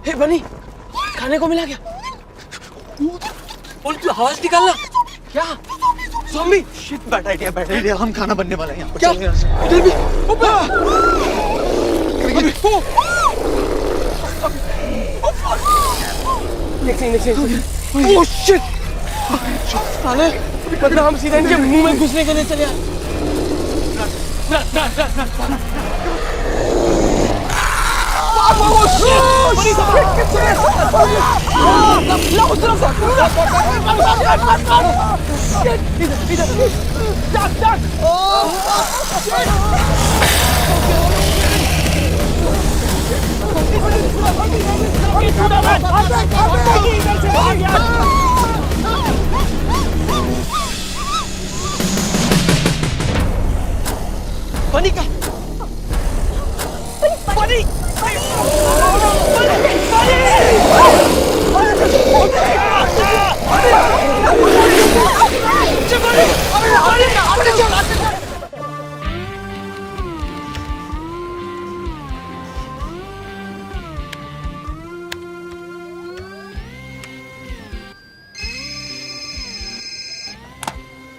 हे बनी, खाने को मिला क्या? बोल तू आवाज निकालना। क्या? ज़ॉम्बी? शिट, बैड आइडिया, हम खाना बनने वाला है यहाँ पर। क्या? इधर भी। नेक्स्ट। Oh shit! साले, मतलब हम सीधा इनके मुंह में घुसने के लिए चले आए। बनी का बनी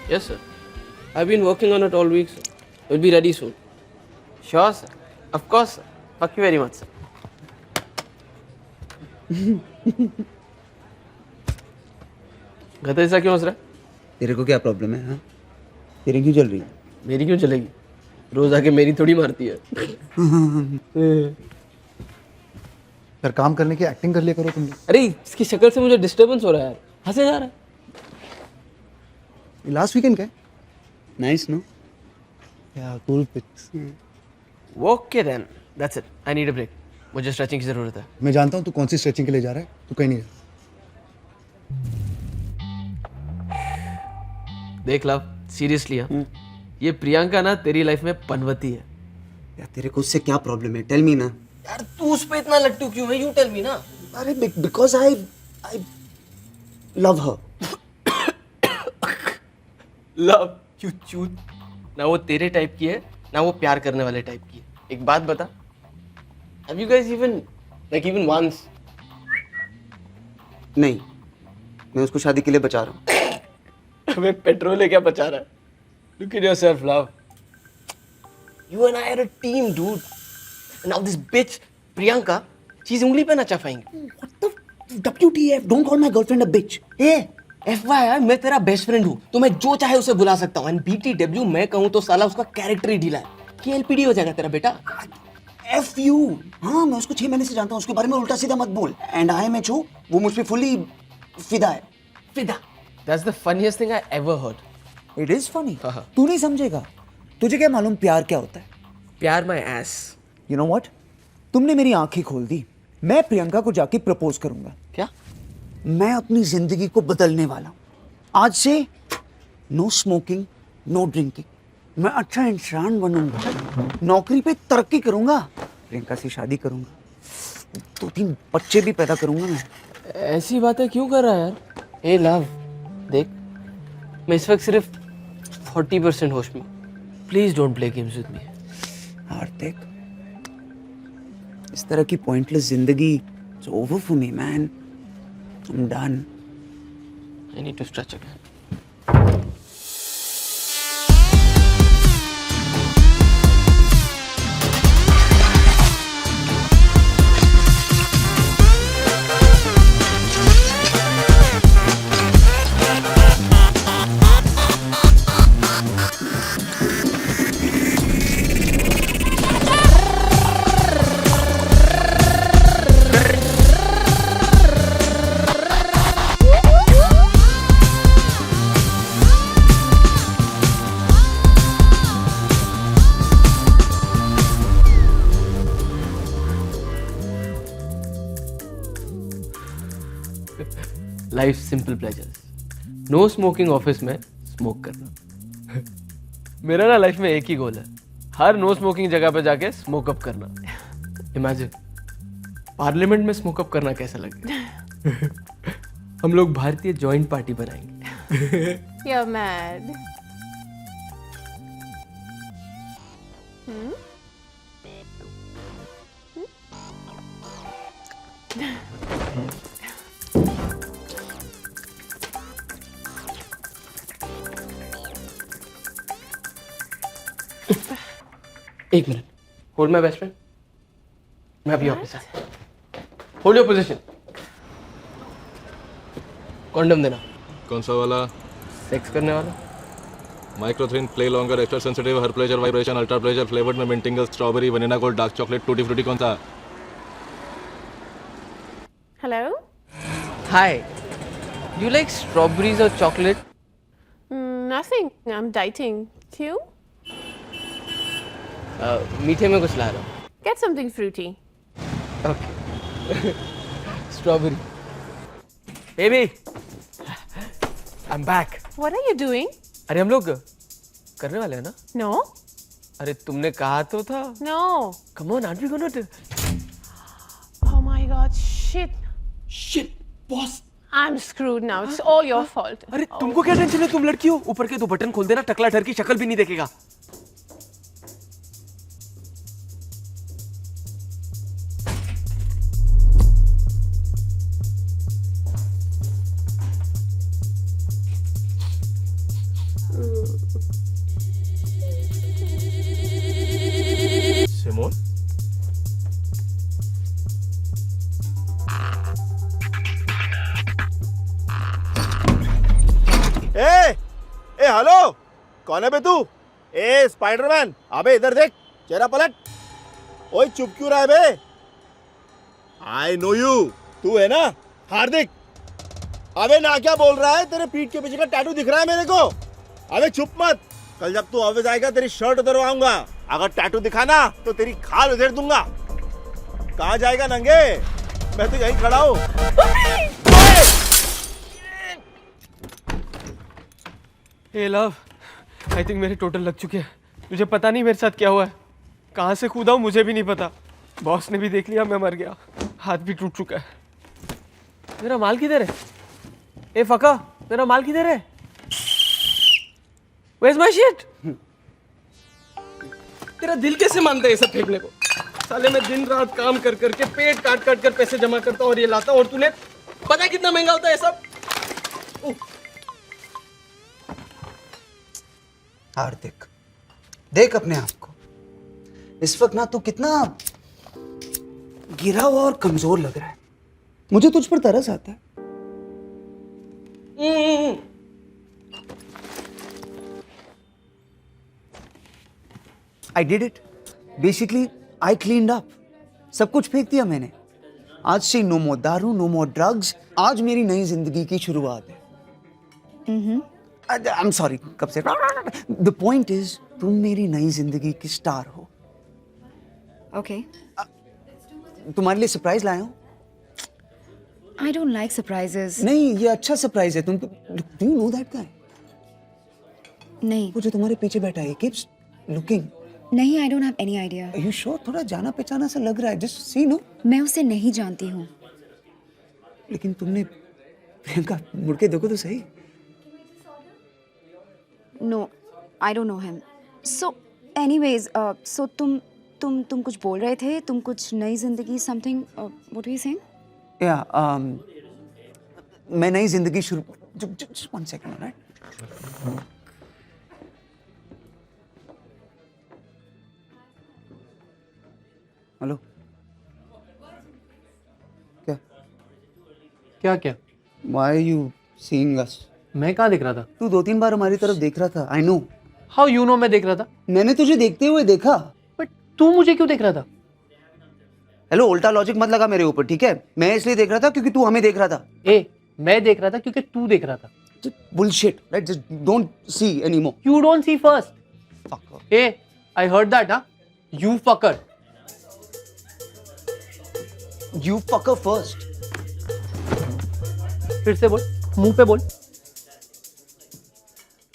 Yes, sir. I've been working on it all week, sir. It'll be ready soon. Sure, sir. Of course, sir. Thank you very much, sir. गधा ऐसा क्यों हंस रहा है? तेरे को क्या प्रॉब्लम है? हाँ, तेरी क्यों चल रही है? मेरी क्यों चलेगी? रोज आके मेरी थोड़ी मारती है। यार काम करने की एक्टिंग कर लिया करो तुम। अरे इसकी शक्ल से मुझे डिस्टर्बेंस हो रहा है यार, हंसे जा रहा है। लास्ट वीकेंड क्या? Nice no? या cool pics. Okay then, that's it. I need a break. मुझे स्ट्रेचिंग की जरूरत है। मैं जानता हूँ तू कौन सी स्ट्रेचिंग के लिए जा रहा है, तू कहीं नहीं जा। देख लव, सीरियसली हाँ, ये प्रियंका ना तेरी लाइफ में पनवती है। यार तेरे को उससे क्या प्रॉब्लम है? टेल मी ना। यार तू उस पे इतना लट्टू क्यों है? यू टेल मी ना। अरे because I love her. Love you चूत। ना वो तेरे टाइप की है, ना वो प्यार करने वाले टाइप की है। एक बात बता, have you guys even once? नहीं, मैं उसको शादी के लिए बचा रहा हूँ। हमें पेट्रोल है क्या बचा रहा है? Look at yourself, love. You and I are a team, dude. And now this bitch, Priyanka, she's उंगली पे नचा पाएंगे। What the WTF? Don't call my girlfriend a bitch. A, FYI, मैं तेरा बेस्ट फ्रेंड हूँ, तो मैं जो चाहे उसे बुला सकता हूँ। एंड BTW मैं कहूँ तो साला उसका कैरेक्टर ही ढीला है। KLPD हो जाएगा तेरा बेटा। F you. हाँ, मैं उसको 6 महीने से जानता हूँ, उसके बारे में उल्टा सीधा मत बोल। एंड IMHO, वो मुझ पे फुली फिदा है। फिदा। That's the funniest thing I ever heard. It is funny. हाँ। तू नहीं समझेगा। तुझे क्या मालूम प्यार क्या होता है? प्यार my ass. You know what? तुमने मेरी आंखें खोल दी। मैं प्रियंका को जाके प्रपोज करूंगा। क्या? मैं अपनी जिंदगी को बदलने वाला हूँ। आज से नो स्मोकिंग, नो ड्रिंकिंग। मैं अच्छा इंसान बनूंगा, नौकरी पे तरक्की करूंगा, प्रियंका से शादी करूंगा, 2-3 बच्चे भी पैदा करूंगा मैं। ऐसी बातें क्यों कर रहा है यार? ए लव, देख मैं इस वक्त सिर्फ 40% होश में। Please don't play games with me. Hardik, इस तरह की पॉइंटलेस जिंदगी it's over for me man. I am done. I need to stretch again. Life simple pleasures. No smoking office में स्मोक करना। मेरा ना लाइफ में एक ही गोल है, हर नो स्मोकिंग जगह पे जाके स्मोक अप करना। इमेजिन पार्लियामेंट में स्मोक अप करना कैसा लगेगा। हम लोग भारतीय जॉइंट पार्टी बनाएंगे। You're mad. Hmm? एक minute, hold my best friend. मैं अभी ऑफिस आया। Hold your position. कॉन्डम देना। कौन सा वाला? सेक्स करने वाला। Microthin, play longer, extra sensitive, her pleasure, vibration, ultra pleasure, flavoured में mint tingle, strawberry, vanilla gold, dark chocolate, tutti frutti, कौन सा? Hello? Hi. Do you like strawberries or chocolate? Nothing. I'm dieting. You? मीठे में कुछ ला रहा हूँ। Get something fruity. Okay. Strawberry. Baby, I'm back. What are you doing? अरे हम लोग करने वाले हैं ना? No? अरे तुमने कहा तो था। No. Come on, aren't we gonna do? Oh my god, shit. Shit, boss. I'm screwed now. It's all your fault. अरे तुमको क्या टेंशन है? तुम लड़की हो। ऊपर के 2 बटन खोल देना, टकला ठर की शक्ल भी नहीं देखेगा। सिमोन? ए हेलो, कौन है बे तू? ए स्पाइडरमैन, अबे इधर देख, चेहरा पलट। ओए चुप क्यों रहा है बे? आई नो यू, तू है ना हार्दिक? अबे ना क्या बोल रहा है? तेरे पीठ के पीछे का टैटू दिख रहा है मेरे को। अबे चुप मत, कल जब तू ऑफिस आएगा तेरी शर्ट उतरवाऊंगा। अगर टैटू दिखा ना तो तेरी खाल उधेड़ दूंगा। कहाँ जाएगा नंगे? मैं तो यहीं खड़ा हूँ। हे लव, आई थिंक मेरे टोटल लग चुके हैं। मुझे पता नहीं मेरे साथ क्या हुआ है। कहाँ से कूदा हूँ मुझे भी नहीं पता। बॉस ने भी देख लिया मैं मर गया। हाथ भी टूट चुका है। मेरा माल किधर है? ए फका, मेरा माल किधर है? Where's my shit? तेरा दिल कैसे मानता है ये सब फेंकने को? साले मैं दिन रात काम कर करके पेट काट काट कर पैसे जमा करता हूँ और ये लाता हूँ, और तूने पता है कितना महंगा होता है ये सब? हार्दिक, देख अपने आप को। इस वक्त ना तू कितना गिरा हुआ और कमजोर लग रहा है। मुझे तुझ पर तरस आता है। I did it. Basically, I cleaned up. सब कुछ फेंक दिया मैंने। आज से नो मोर दारू, नो मोर ड्रग्स। आज मेरी नई जिंदगी की शुरुआत है। I'm sorry, कब से? The point is, तुम मेरी नई जिंदगी की स्टार हो। Okay. तुम्हारे लिए सरप्राइज लाया हूँ। I don't like surprises. नहीं, ये अच्छा सरप्राइज है। तुम do you know that guy? नहीं, वो जो तुम्हारे पीछे बैठा है, he keeps looking. नहीं, I don't have any idea. Are you sure? थोड़ा जाना पहचाना सा लग रहा है। Just see, no? मैं उसे नहीं जानती हूँ। लेकिन तुमने प्रियंका मुड़ के देखो तो सही। No, I don't know him. So, anyways, so तुम कुछ बोल रहे थे? तुम कुछ नई जिंदगी something? What were you saying? Yeah, मैं नई जिंदगी शुरू। Just 1 second, alright? हेलो, क्या क्या क्या? Why are you seeing us? मैं कहाँ देख रहा था? तू 2-3 बार हमारी तरफ देख रहा था। I know. How you know मैं देख रहा था? मैंने तुझे देखते हुए देखा। बट तू मुझे क्यों देख रहा था? हेलो, उल्टा लॉजिक मत लगा मेरे ऊपर, ठीक है? मैं इसलिए देख रहा था क्योंकि तू हमें देख रहा था। ए, मैं देख रहा था क्योंकि तू देख रहा था। Bullshit, right? Just don't see anymore. You don't see first. Fucker. Hey, I heard that, huh? You fucker. You fucker first. फिर से बोल, मुंह पे बोल।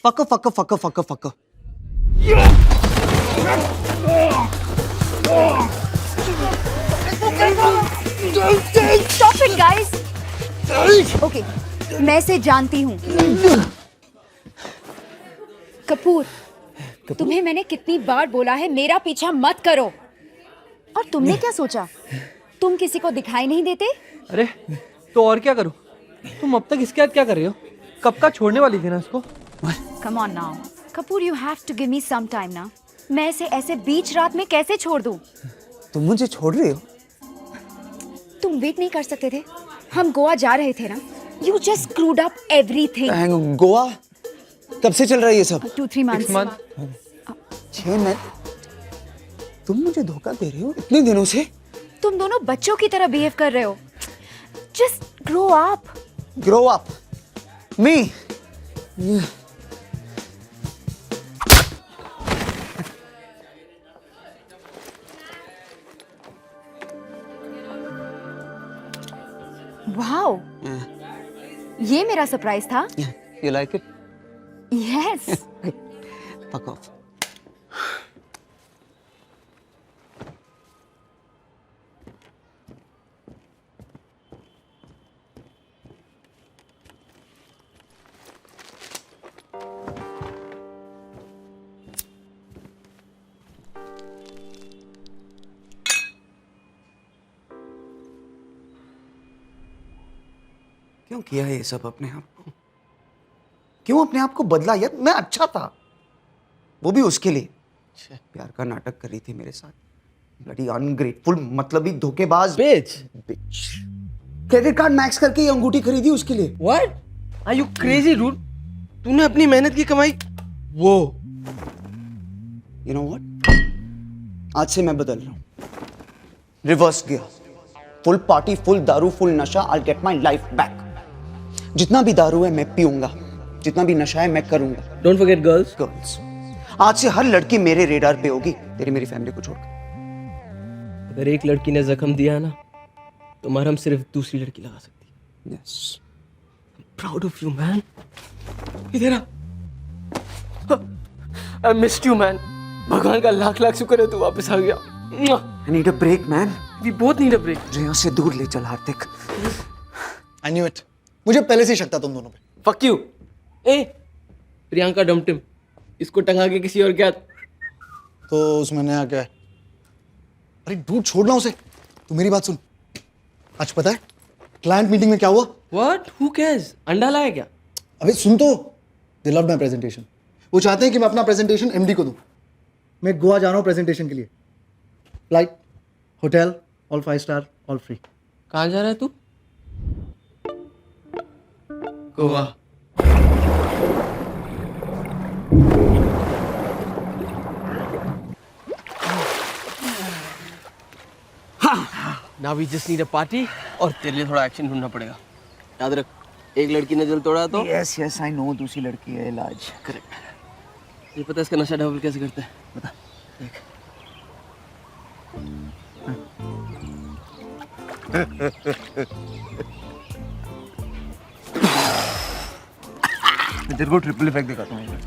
Fucker, fucker, fucker, fucker, fucker. Stop it, guys. Okay, मैं इसे जानती हूँ। कपूर, तुम्हें मैंने कितनी बार बोला है मेरा पीछा मत करो। और तुमने क्या सोचा? तुम किसी को दिखाई नहीं देते? अरे तो और क्या करूं? तुम अब तक इसके साथ क्या कर रहे हो? कब का छोड़ने वाली थी ना इसको? Come on now. Kapoor, you have to give me some time now. मैं इसे ऐसे बीच रात में कैसे छोड़ दूं? तुम मुझे छोड़ रही हो? तुम वेट नहीं कर सकते थे? हम गोवा जा रहे थे ना? You just screwed up everything. Goa कब से चल रहा है ये सब? 2-3 months. 6 महीने? तुम मुझे धोखा दे रही हो इतने दिनों से? तुम दोनों बच्चों की तरह बिहेव कर रहे हो. Just grow up. Grow up. Me. Wow. ये मेरा सरप्राइज था. You like it? Yes. Fuck off. क्यों किया ये सब अपने आप को? क्यों अपने आप को बदला यार? मैं अच्छा था, वो भी उसके लिए. प्यार का नाटक कर रही थी मेरे साथ. ब्लडी अनग्रेटफुल, मतलबी धोखेबाज Bitch. बिच. क्रेडिट कार्ड मैक्स करके ये अंगूठी खरीदी उसके लिए. What? Are you crazy, dude? तूने अपनी मेहनत की कमाई वो. You know what? आज से मैं बदल रहा हूँ. Reverse gear. Full party, full दारू, फुल नशा. I'll get my life back. जितना भी दारू है मैं पीऊंगा, जितना भी नशा है मैं करूंगा. Don't forget girls. गर्ल्स. आज से हर लड़की मेरे रेडार पे होगी, तेरी मेरी फैमिली को छोड़कर. अगर एक लड़की ने जख्म दिया है ना, तो मरहम सिर्फ दूसरी लड़की लगा सकती है. Yes. Proud of you, man. इधर आ. I missed you, man. भगवान का लाख लाख शुक्र है तू वापस आ गया. I need a break, man. We both need a break. रेया से दूर ले चल हार्दिक. I knew it. मुझे पहले से ही शक था तुम दोनों पे. Fuck you. ए, प्रियंका डमटिम. इसको टंगा के किसी और क्या? तो उसमें नया क्या है? अरे डूड छोड़ना उसे. तू मेरी बात सुन. आज पता है क्लाइंट मीटिंग में क्या हुआ? What? Who cares? अंडा लाया क्या? अबे सुन तो. दे लव माई प्रेजेंटेशन. वो चाहते हैं कि मैं अपना प्रेजेंटेशन एमडी को दूं. मैं गोवा जा रहा हूँ प्रेजेंटेशन के लिए. Flight, hotel, all 5 star, all free. कहाँ जा रहा है तू? Goa. Now we just need a party और तेरे लिए थोड़ा एक्शन ढूंढना पड़ेगा. याद रख, एक लड़की ने दिल तोड़ा तो Yes, yes, I know. दूसरी लड़की है इलाज. करेक्ट. ये पता है इसका नशा डबल कैसे करते हैं? बता. देख. मैं तेरे को ट्रिपल इफेक्ट दिखाता हूँ.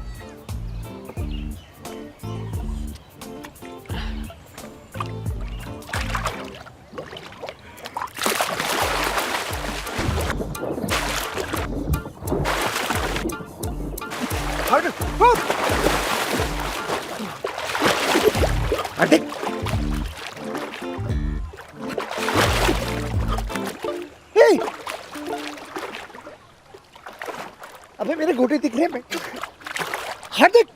हार्दिक. Hey! अबे मेरे घोटे दिख रहे हैं. हार्दिक.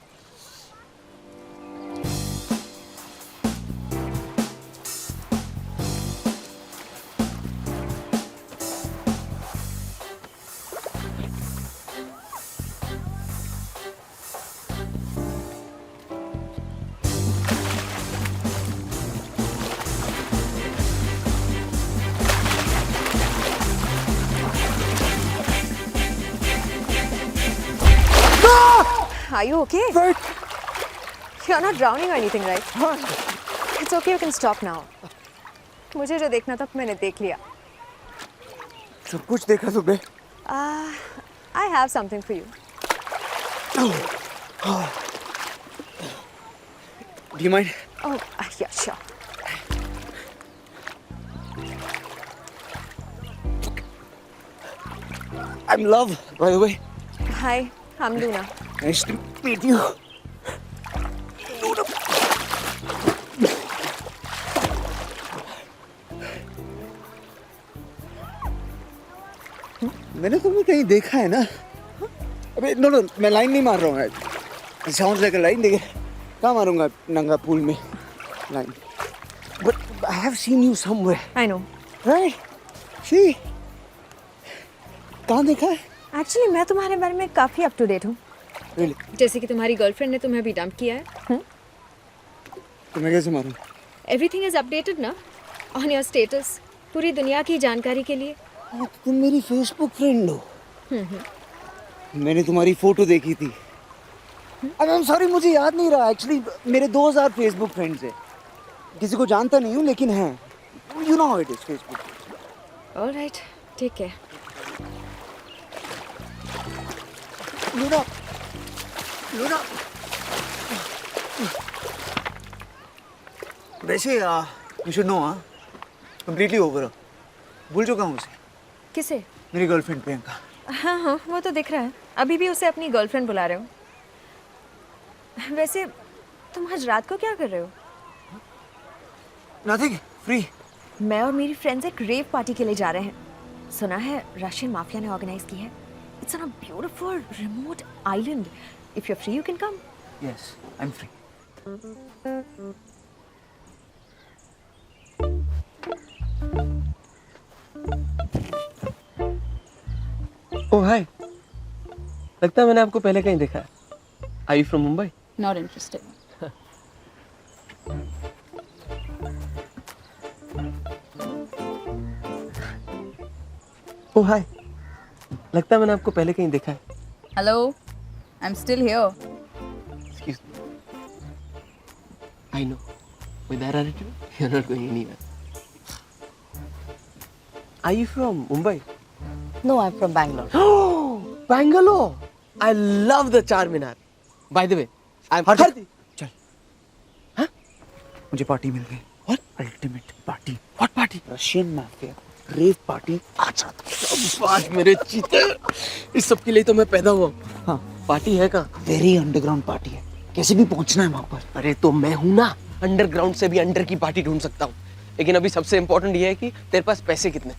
Are you okay? You're not drowning or anything, right? It's okay, you can stop now. मुझे जो देखना था मैंने देख लिया. सब कुछ देखा तुमने? I have something for you. Do you mind? Oh, yeah, sure. I'm Love, by the way. Hi, I'm Luna. Nice to meet you. मैंने तुम्हें कहीं देखा है ना? अबे नो नो, मैं लाइन नहीं मार रहा हूँ. It sounds like a line. देखिए कहाँ मारूंगा नंगा पूल में line? But I have seen you somewhere, I know. Right? See, कहाँ देखा है? एक्चुअली मैं तुम्हारे बारे में काफ़ी अप टू डेट हूँ। Really? जैसे कि तुम्हारी गर्लफ्रेंड ने तुम्हें अभी डंप किया है। तो मैं कैसे मारूं? एवरीथिंग इज अपडेटेड ना ऑन योर स्टेटस, पूरी दुनिया की जानकारी के लिए। तो तुम मेरी फेसबुक फ्रेंड हो। मैंने तुम्हारी फोटो देखी थी। आई एम सॉरी, मुझे याद नहीं रहा। एक्चुअली मेरे 2000 फेसबुक फ्रेंड्स हैं। किसी को जानता नहीं हूँ लेकिन हैं। You know how it is Facebook. Alright, ठीक है। Luna, Luna. वैसे you should know, completely over. भूल चुका हूँ उसे। किसे? मेरी गर्लफ्रेंड प्रियंका। हाँ हाँ, वो तो दिख रहा है। अभी भी उसे अपनी गर्लफ्रेंड बुला रहे हो। वैसे तुम आज रात को क्या कर रहे हो? Nothing, free. मैं और मेरी फ्रेंड्स एक रेव पार्टी के लिए जा रहे हैं। सुना है रशियन माफिया ने ऑर्गेनाइज की है। It's on a beautiful remote island. If you are free you can come. Yes, I am free. Oh hi, लगता है मैंने आपको पहले कहीं देखा है। I from Mumbai? Not interested. Oh hi, लगता है मैंने आपको पहले कहीं देखा है। Hello, I'm still here. Excuse me. I know. With that attitude, you're not going anywhere. Are you from Mumbai? No, I'm from Bangalore. Oh, Bangalore! I love the Charminar. By the way, I'm हट चल। हाँ? मुझे party मिल गई। What? Ultimate party. What party? Russian mafia rave party. अच्छा, शाबाश मेरे चीते। इस सब के लिए तो मैं पैदा हुआ हूँ। हाँ, पार्टी है कहाँ? वेरी अंडरग्राउंड पार्टी है। कैसे भी पहुंचना है वहां पर। अरे तो मैं हूं ना, अंडरग्राउंड से भी अंडर की पार्टी ढूंढ सकता हूँ। लेकिन अभी सबसे इम्पोर्टेंट ये है कि तेरे पास पैसे कितने।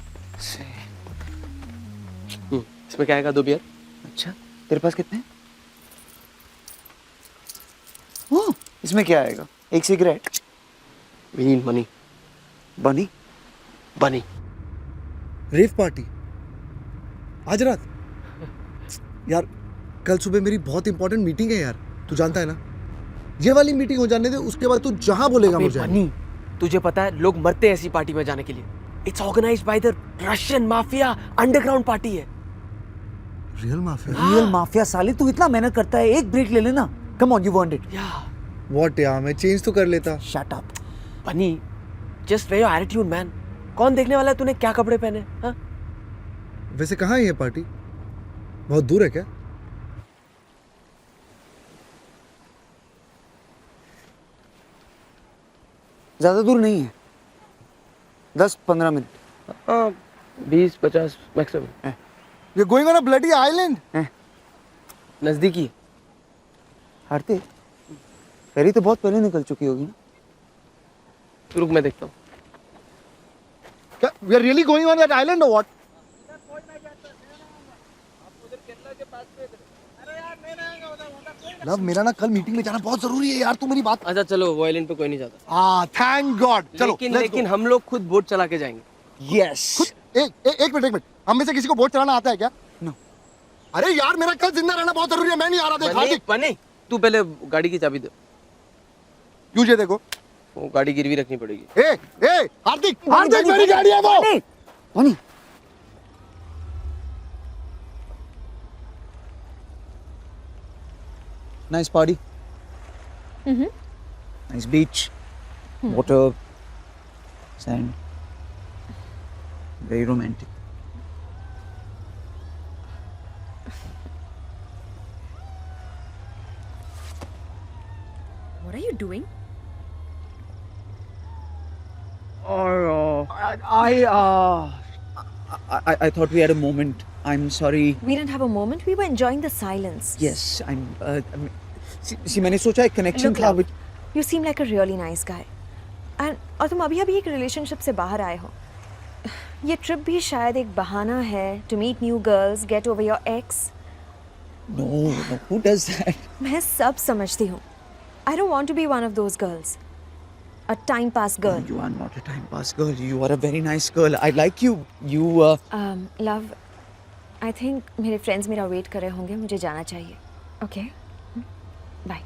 इसमें क्या आएगा? 2 बियर। अच्छा, तेरे पास कितने? ओह, इसमें क्या आएगा? 1 सिगरेट। We need money. बनी? Money. रेव पार्टी आज रात? यार कल सुबह मेरी बहुत इंपॉर्टेंट मीटिंग है यार, तू जानता है ना। ये वाली मीटिंग हो जाने दे, उसके बाद तू जहां बोलेगा मुझे। बनी, तुझे पता है लोग मरते हैं ऐसी पार्टी में जाने के लिए। It's organised by the Russian mafia, underground party है। Real mafia? रियल माफिया साले, तू इतना मेहनत करता है, एक ब्रेक ले लेना। Come on, you want it. What यार, मैं चेंज तो कर लेता। Shut up. Bunny, just where your attitude man. कौन देखने वाला है तूने क्या कपड़े पहने? हाँ? वैसे कहाँ है ये पार्टी? बहुत दूर है क्या? ज्यादा दूर नहीं है, 10-15 मिनट। हाँ, 20-50 maximum. You're going on a bloody island? नजदीकी है। हारते फेरी तो बहुत पहले निकल चुकी होगी ना। रुक मैं देखता हूँ। क्या we are really going on that island or what? Love, मेरा ना कल मीटिंग में जाना बहुत जरूरी है यार, तू मेरी बात। अच्छा चलो, वो आइलैंड पे कोई नहीं जाता। हाँ, थैंक गॉड। चलो लेकिन हम लोग खुद बोट चला के जाएंगे। यस। एक मिनट, हम में से किसी को बोट चलाना आता है क्या? नो। अरे यार, मेरा कल जिंदा रहना बहुत जरूरी है, मैं नहीं आ रहा। देख हार्दिक, बने, तू पहले गाड़ी की चाबी दे। तुझे देखो, वो गाड़ी गिरवी रखनी पड़ेगी। हार्दिक, मेरी गाड़ी है वो। बनी, nice party. Nice beach, water, sand. Very romantic. What are you doing? I thought we had a moment. I'm sorry. We didn't have a moment. We were enjoying the silence. Yes, see, मैंने सोचा एक connection Look, था love, which. you seem like a really nice guy. और तुम अभी एक relationship से बाहर आए हो। ये ट्रिप भी शायद एक बहाना है to meet new girls, get over your ex. No, who does that? मैं सब समझती हूँ। I don't want to be one of those girls. A time pass girl. You are not a time pass girl. You are a very nice girl. I like you. You. Love, I think मेरे friends मेरा wait कर रहे होंगे, मुझे जाना चाहिए. Okay? Bye.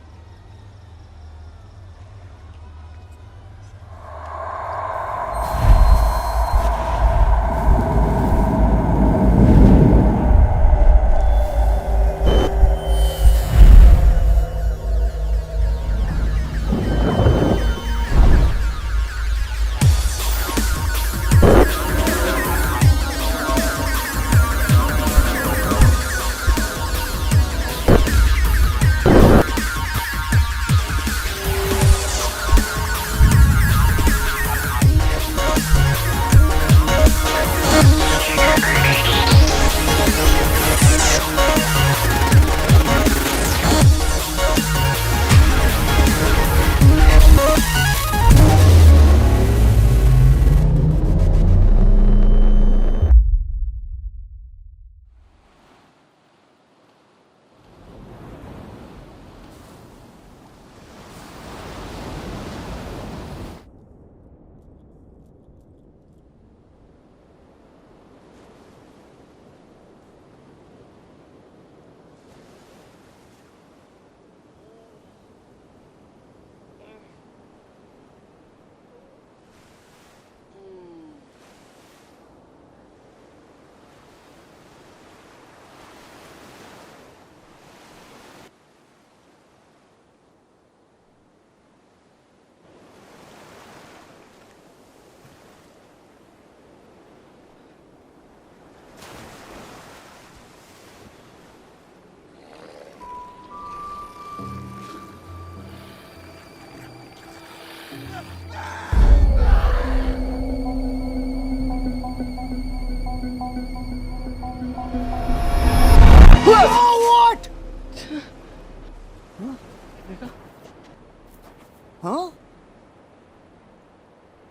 हाँ?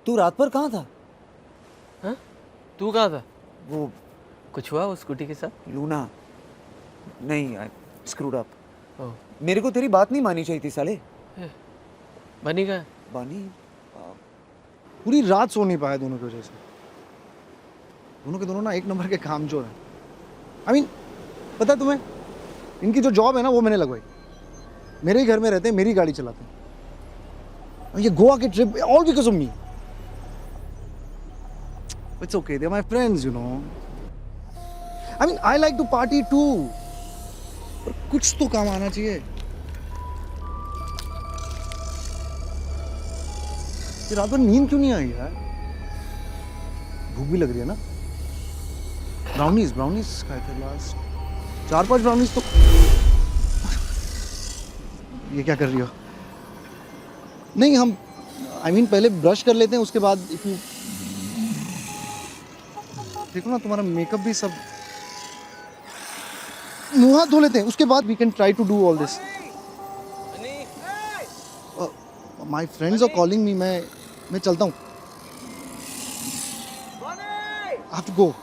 तू रात भर कहाँ था? हाँ? तू कहाँ था? वो कुछ हुआ उस स्कूटी के साथ? लूना नहीं, आई स्क्रूड अप. ओह, मेरे को तेरी बात नहीं मानी चाहिए थी साले. बनी का? बानी पूरी रात सो नहीं पाया दोनों की वजह से. दोनों के दोनों ना एक नंबर के काम जो है. आई मीन पता है तुम्हें, इनकी जो जॉब है ना वो मैंने लगवाई. मेरे ही घर में रहते हैं, मेरी गाड़ी चलाते हैं. और ये गोवा की trip all because of me. It's okay, they are my friends, you know. I mean I like to party too. पर कुछ तो काम आना चाहिए. ये रात भर नींद क्यों नहीं आई यार? भूख भी लग रही है ना. ब्राउनीज खाए थे लास्ट. 4-5 ब्राउनीज तो. ये क्या कर रही हो? नहीं, हम आई मीन पहले ब्रश कर लेते हैं, उसके बाद इफ यू देखो ना, तुम्हारा मेकअप भी सब. मुंह हाथ धो लेते हैं, उसके बाद we can try to do all this. My friends are calling me. मैं चलता हूँ. I have to go.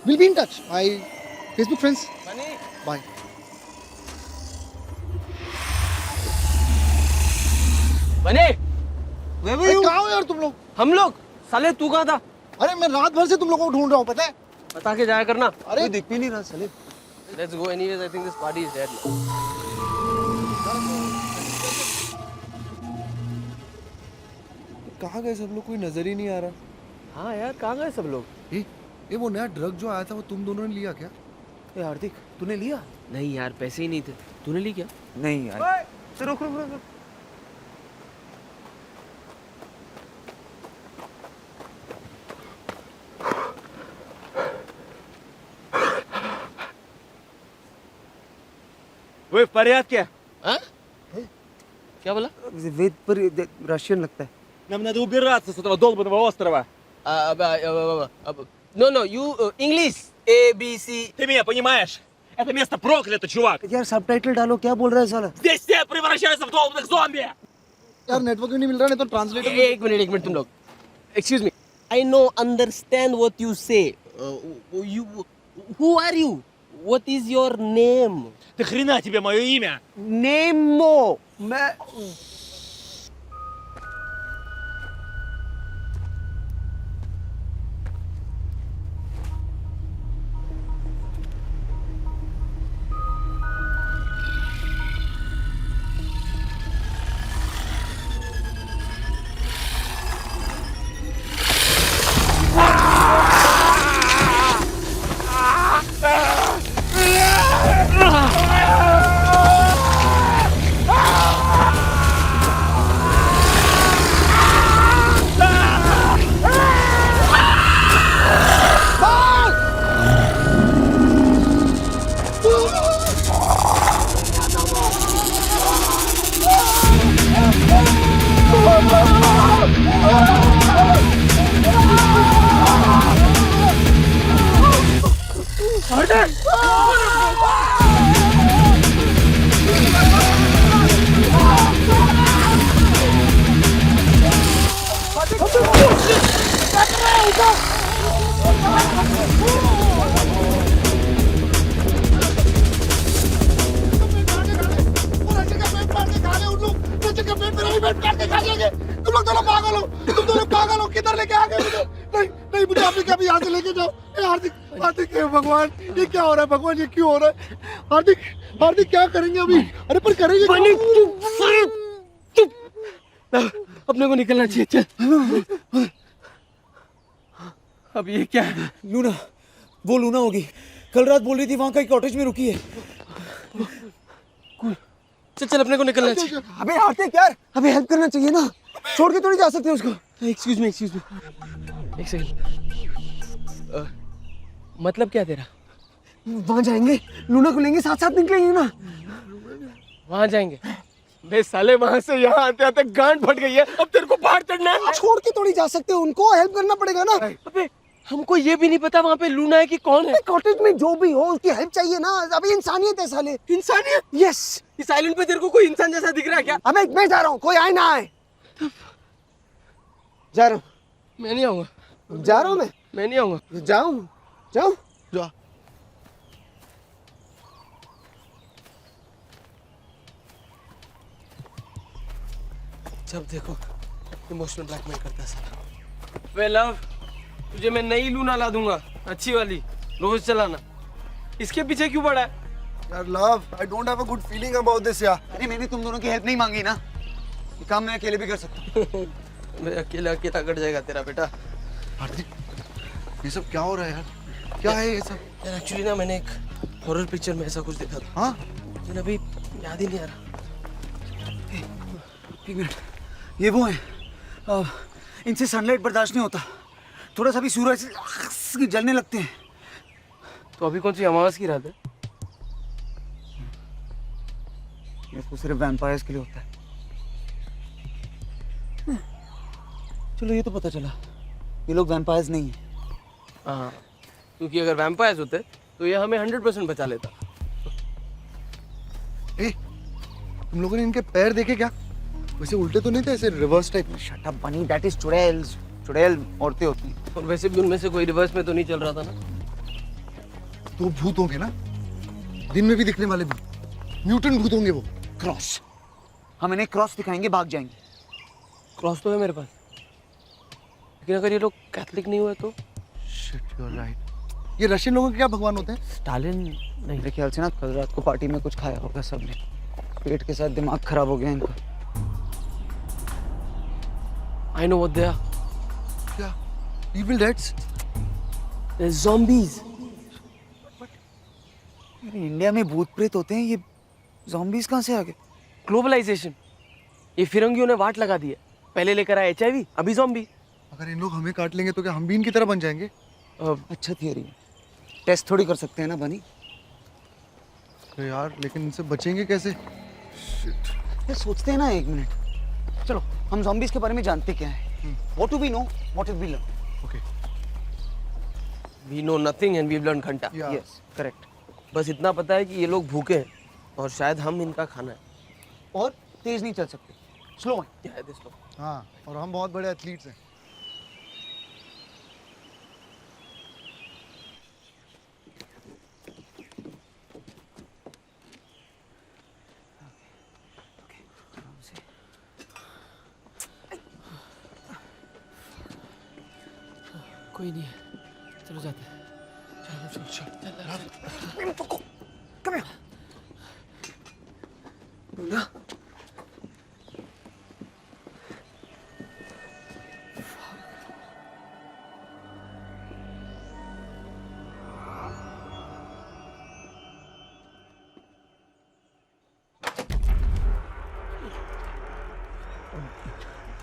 We'll be in touch. My Facebook friends. Bye. बने? अरे कहाँ हो यार तुम लोग? हम लोग? साले तू कहाँ था? अरे मैं रात भर से तुम लोगों को ढूंढ रहा हूँ, पता है? बता के जाया करना. अरे दिख भी नहीं रहा साले. Let's go anyways. I think this party is dead now. कहाँ गए सब लोग? कोई नजर ही नहीं आ रहा. हाँ यार, कहाँ गए सब लोग? ये वो नया ड्रग जो आया था वो तुम दोनों ने लिया क्या? ए हार्दिक, तूने लिया? नहीं यार, पैसे ही नहीं थे. तूने ली क्या? नहीं यार. रुक. वे फरियाद क्या? हाँ? क्या बोला? वेद पर रशियन लगता है. Нам надо убираться с этого долбанного острова. No, you English. A B C. Ты меня понимаешь? Это место проклято, чувак. यार सबटाइटल डालो, क्या बोल रहा है साला? Здесь все превращаются в долбанных зомби. यार नेटवर्क नहीं मिल रहा, नहीं तो ट्रांसलेटर. एक मिनट तुम लोग. Excuse me. I know, understand what you say. Who are you? What is your name? Ты хрена тебе мое имя? Nemo. मैं तुम लोग दोनों पागल हो किधर लेके आ गए मुझे नहीं नहीं मुझे अभी कभी यहाँ से लेके जाओ हार्दिक हार्दिक हे भगवान ये क्या हो रहा है भगवान ये क्यों हो रहा है हार्दिक हार्दिक क्या करेंगे अभी अरे पर करेंगे अपने को निकलना चाहिए, चल। अब ये क्या है? लूना, वो लूना होगी। कल रात बोल रही थी वहां कहीं कॉटेज में रुकी है। चल चल, अपने को निकलना चाहिए। अबे हार्दिक यार, अबे हेल्प करना चाहिए ना, छोड़ के थोड़ी जा सकते उसको। एक्सक्यूज मी, एक सेकंड। मतलब क्या तेरा? वहां जाएंगे, लूना को लेंगे, साथ साथ निकलेंगे ना। वहां जाएंगे? बे साले, वहां से यहाँ आते आते गांड फट गई है, अब तेरे को बाहर चढ़ना है। छोड़ के थोड़ी जा सकते, उनको हेल्प करना पड़ेगा ना। अबे हमको ये भी नहीं पता वहाँ पे लूना है कि कौन है। कॉटेज में जो भी हो उसकी हेल्प चाहिए ना, अभी इंसानियत है साले। इंसानियत? यस। इस आइलैंड पे तेरे को कोई इंसान जैसा दिख रहा है क्या? अबे मैं जा रहा हूँ, कोई आए ना आए। जा रहा हूँ। मैं नहीं आऊंगा। जा रहा हूँ मैं नहीं आऊंगा। जाऊँ जाऊँ जा जब देखो इमोशनल ब्लैकमेल करता है साला। वे लव, तुझे मैं नई लूना ला दूंगा, अच्छी वाली, रोज चलाना। इसके पीछे क्यों पड़ा है? यार love I don't have a good feeling about this यार। अरे मैंने तुम दोनों की हेल्प नहीं मांगी ना, ये काम मैं अकेले भी कर सकता हूँ। मैं अकेला अकेला कट जाएगा तेरा बेटा। हार्दिक ये सब क्या हो रहा है यार, क्या है ये सब? यार एक्चुअली ना मैंने एक हॉरर पिक्चर में ऐसा कुछ देखा था। हाँ लेकिन अभी याद ही नहीं आ रहा। एक मिनट, ये वो है, इनसे सनलाइट बर्दाश्त नहीं होता, थोड़ा सा भी सूरज से जलने लगते हैं। तो अभी कौन सी अमावस की रात है? ये तो सिर्फ वैम्पायर्स के लिए होता है। चलो ये तो पता चला, ये लोग वैम्पायर्स नहीं है। हाँ, क्योंकि अगर वैम्पायर्स होते तो ये हमें 100% बचा लेता। ए, तुम लोगों ने इनके पैर देखे क्या? वैसे उल्टे तो नहीं थे, ऐसे रिवर्स टाइप में? शट अप बनी, दैट इज चुड़ैल्स। चुड़ैल औरतें होती हैं। और वैसे भी उनमें से कोई रिवर्स में तो नहीं चल रहा था ना। तो भूत होंगे ना, दिन में भी दिखने वाले भूत, म्यूटेंट भूत होंगे वो। क्रॉस, हम इन्हें क्रॉस दिखाएंगे, भाग जाएंगे। क्रॉस तो है मेरे पास, लेकिन अगर ये लोग कैथलिक नहीं हुए तो? Shit you are right. ये रशियन लोगों के क्या भगवान होते हैं? स्टालिन नहीं। मेरे ख्याल से ना कल रात को पार्टी में कुछ खाया होगा सबने, पेट के साथ दिमाग खराब हो गया इनका। I know what they are. क्या? Evil Deads? They're zombies. India में भूत प्रेत होते हैं, ये ज़ॉम्बीज़ कहाँ से आ गए? ग्लोबलाइजेशन, ये फिरंगियों ने वाट लगा दी है। पहले लेकर आए HIV, अभी ज़ॉम्बी। अगर इन लोग हमें काट लेंगे तो क्या हम भी इनकी तरह बन जाएंगे? अच्छा थियरी है, टेस्ट थोड़ी कर सकते हैं ना बनी। तो यार लेकिन इनसे बचेंगे कैसे? ये सोचते हैं ना, एक मिनट, चलो हम ज़ॉम्बीज़ के बारे में जानते क्या है? What do we know? What have we learned? Okay We know nothing and we've learned घंटा। या Yes, correct. बस इतना पता है कि ये लोग भूखे हैं और शायद हम इनका खाना है। और तेज नहीं चल सकते, स्लो है। क्या है this लोग? हाँ, और हम बहुत बड़े एथलीट्स हैं। कोई नहीं है, चलो जाते हैं। Come here.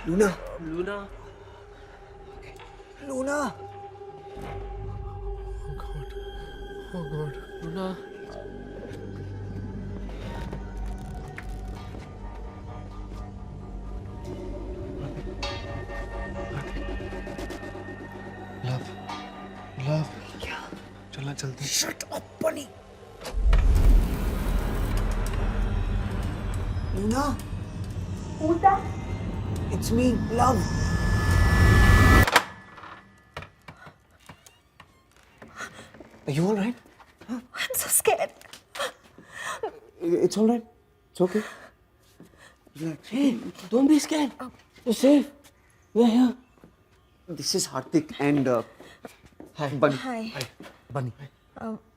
Luna. Luna. Luna, Luna. Luna, love चलना चलते हैं। Shut up, bunny. Luna. Who's that? It's me, love. Are you all right? I'm so scared. It's all right. It's okay. Relax. hey, don't be scared. You're safe. We're here. This is Hardik and Bunny. Hi. बनी हाय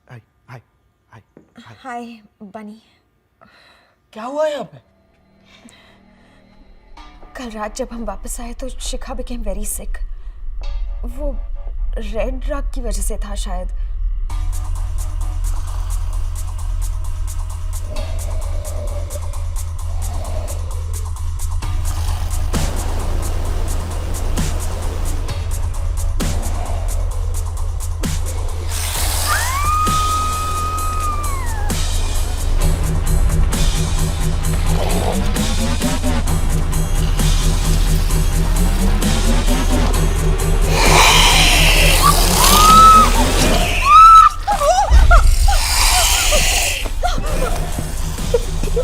हाय हाय हाय Hi, Bunny. क्या हुआ यहाँ पे? कल रात जब हम वापस आए तो शिखा became very sick. वो रेड ड्रग की वजह से था शायद.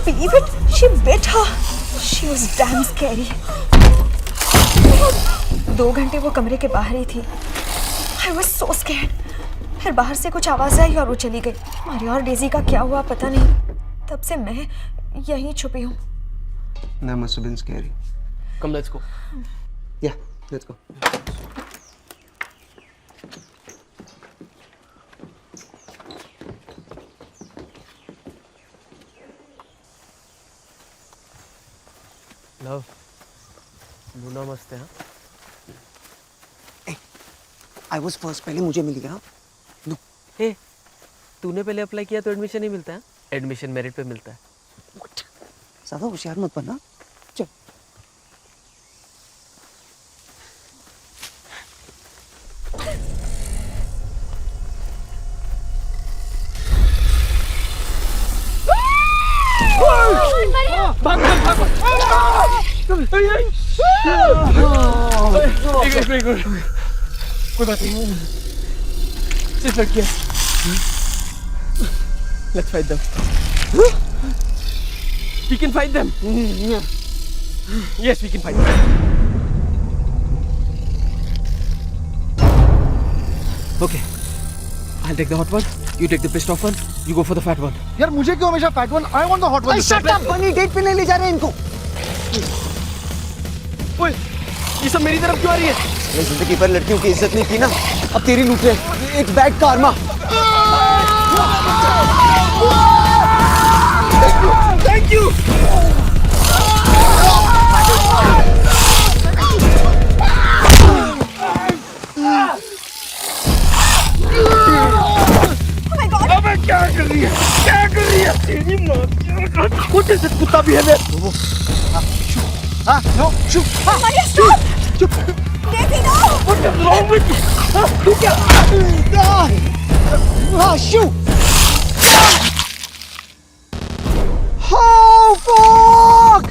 Believe it? She bit her. She was damn scary. 2 घंटे वो कमरे के बाहर ही थी. I was so scared. फिर बाहर से कुछ आवाज आई और वो चली गई. मारिया और डेजी का क्या हुआ पता नहीं. तब से मैं यहीं छुपी हूँ. That must have been scary. Come, let's go. Yeah, let's go. Love, Luna मस्त है हाँ? I was first. पहले मुझे मिल गया. No. हे, तूने पहले अप्लाई किया तो एडमिशन नहीं मिलता है? एडमिशन मेरिट पे मिलता है. What? ज़्यादा होशियार मत बनना. चल. एक मिनट कोई बात नहीं सिर्फ लड़कियां let's fight them we can fight them yes we can fight them okay I'll take the hot one you take the pissed off one you go for the fat one यार मुझे क्यों हमेशा fat one I want the hot one Shut up, Bunny. Date पे नहीं ले जा रहे हैं इनको. ओए ये सब मेरी तरफ क्यों आ रही है मैंने जिंदगी भर लड़कियों की इज्जत नहीं की ना. अब तेरी लूट रहे. It's bad karma. thank you अबे क्या कर रही है तेरी माँ कुछ ऐसे कुत्ता भी है मैं हाँ नो शू Maria, stop! चुप Daisy, no! what is wrong with you तू क्या Ah, shoot! Oh, fuck!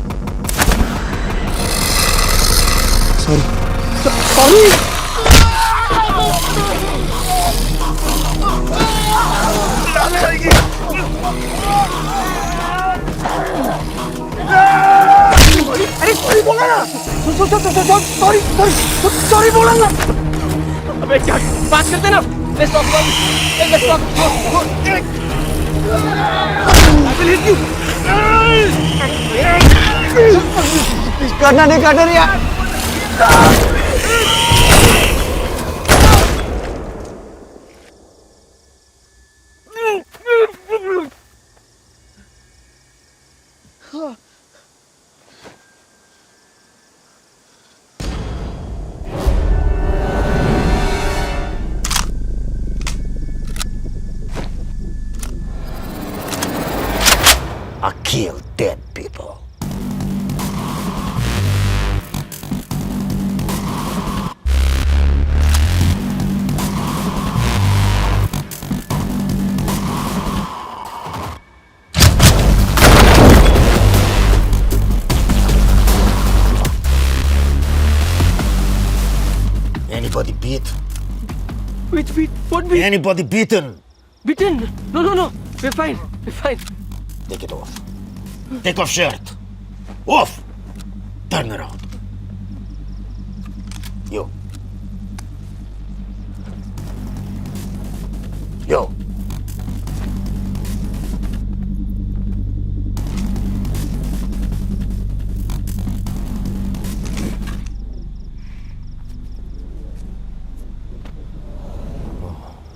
Sorry. अरे सॉरी बोला ना. सॉरी बोला ना. अबे क्या बात करते ना let's talk about it let's talk I will hit you करना नहीं काटर यार. kill dead people. Anybody beat? Which beat? What beat? Anybody beaten? Beaten? No, no, no. We're fine. We're fine. Take it off. Take off shirt. Off. Turn around. You. You.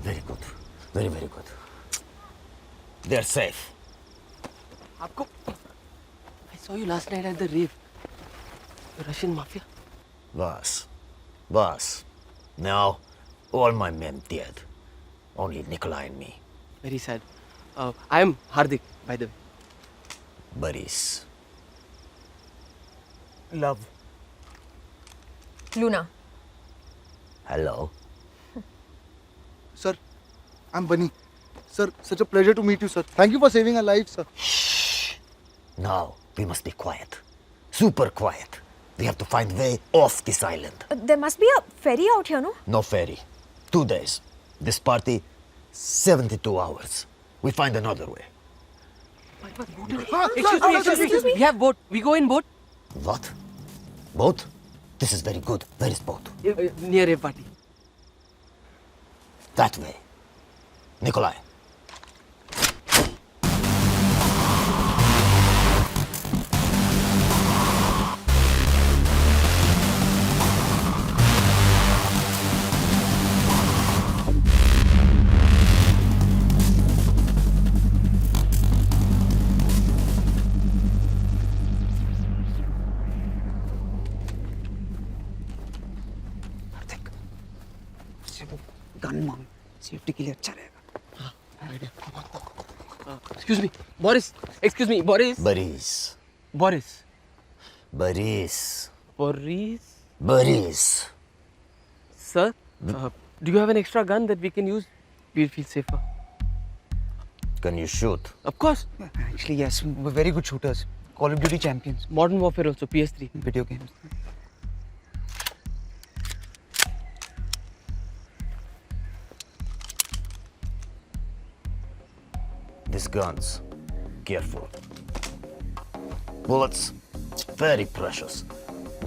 Very good. Very, very good. They're safe. आपको I saw you last night at the rave. The Russian mafia. Boss. Now, all my men dead. Only Nikolai and me. Very sad. I am Hardik, by the way. Boris. Love. Luna. Hello. Sir, I'm Bunny. Sir, such a pleasure to meet you, sir. Thank you for saving our lives, sir. Now, we must be quiet. Super quiet. We have to find way off this island. There must be a ferry out here, no? No ferry. 2 days. This party, 72 hours. We find another way. Excuse me. We have boat. We go in boat. What? Boat? This is very good. Where is boat? Near rave party. That way. Nikolai. Gun मांग safety के लिए अच्छा रहेगा. Excuse me. Boris. Excuse me. Boris. Boris. Boris. Boris. Boris. Boris. Sir, do you have an extra gun that we can use? We'll feel safer. Can you shoot? Of course. Actually, yes. We're very good shooters. Call of Duty champions. Modern Warfare also, PS3. Video games. These guns, careful. Bullets, very precious.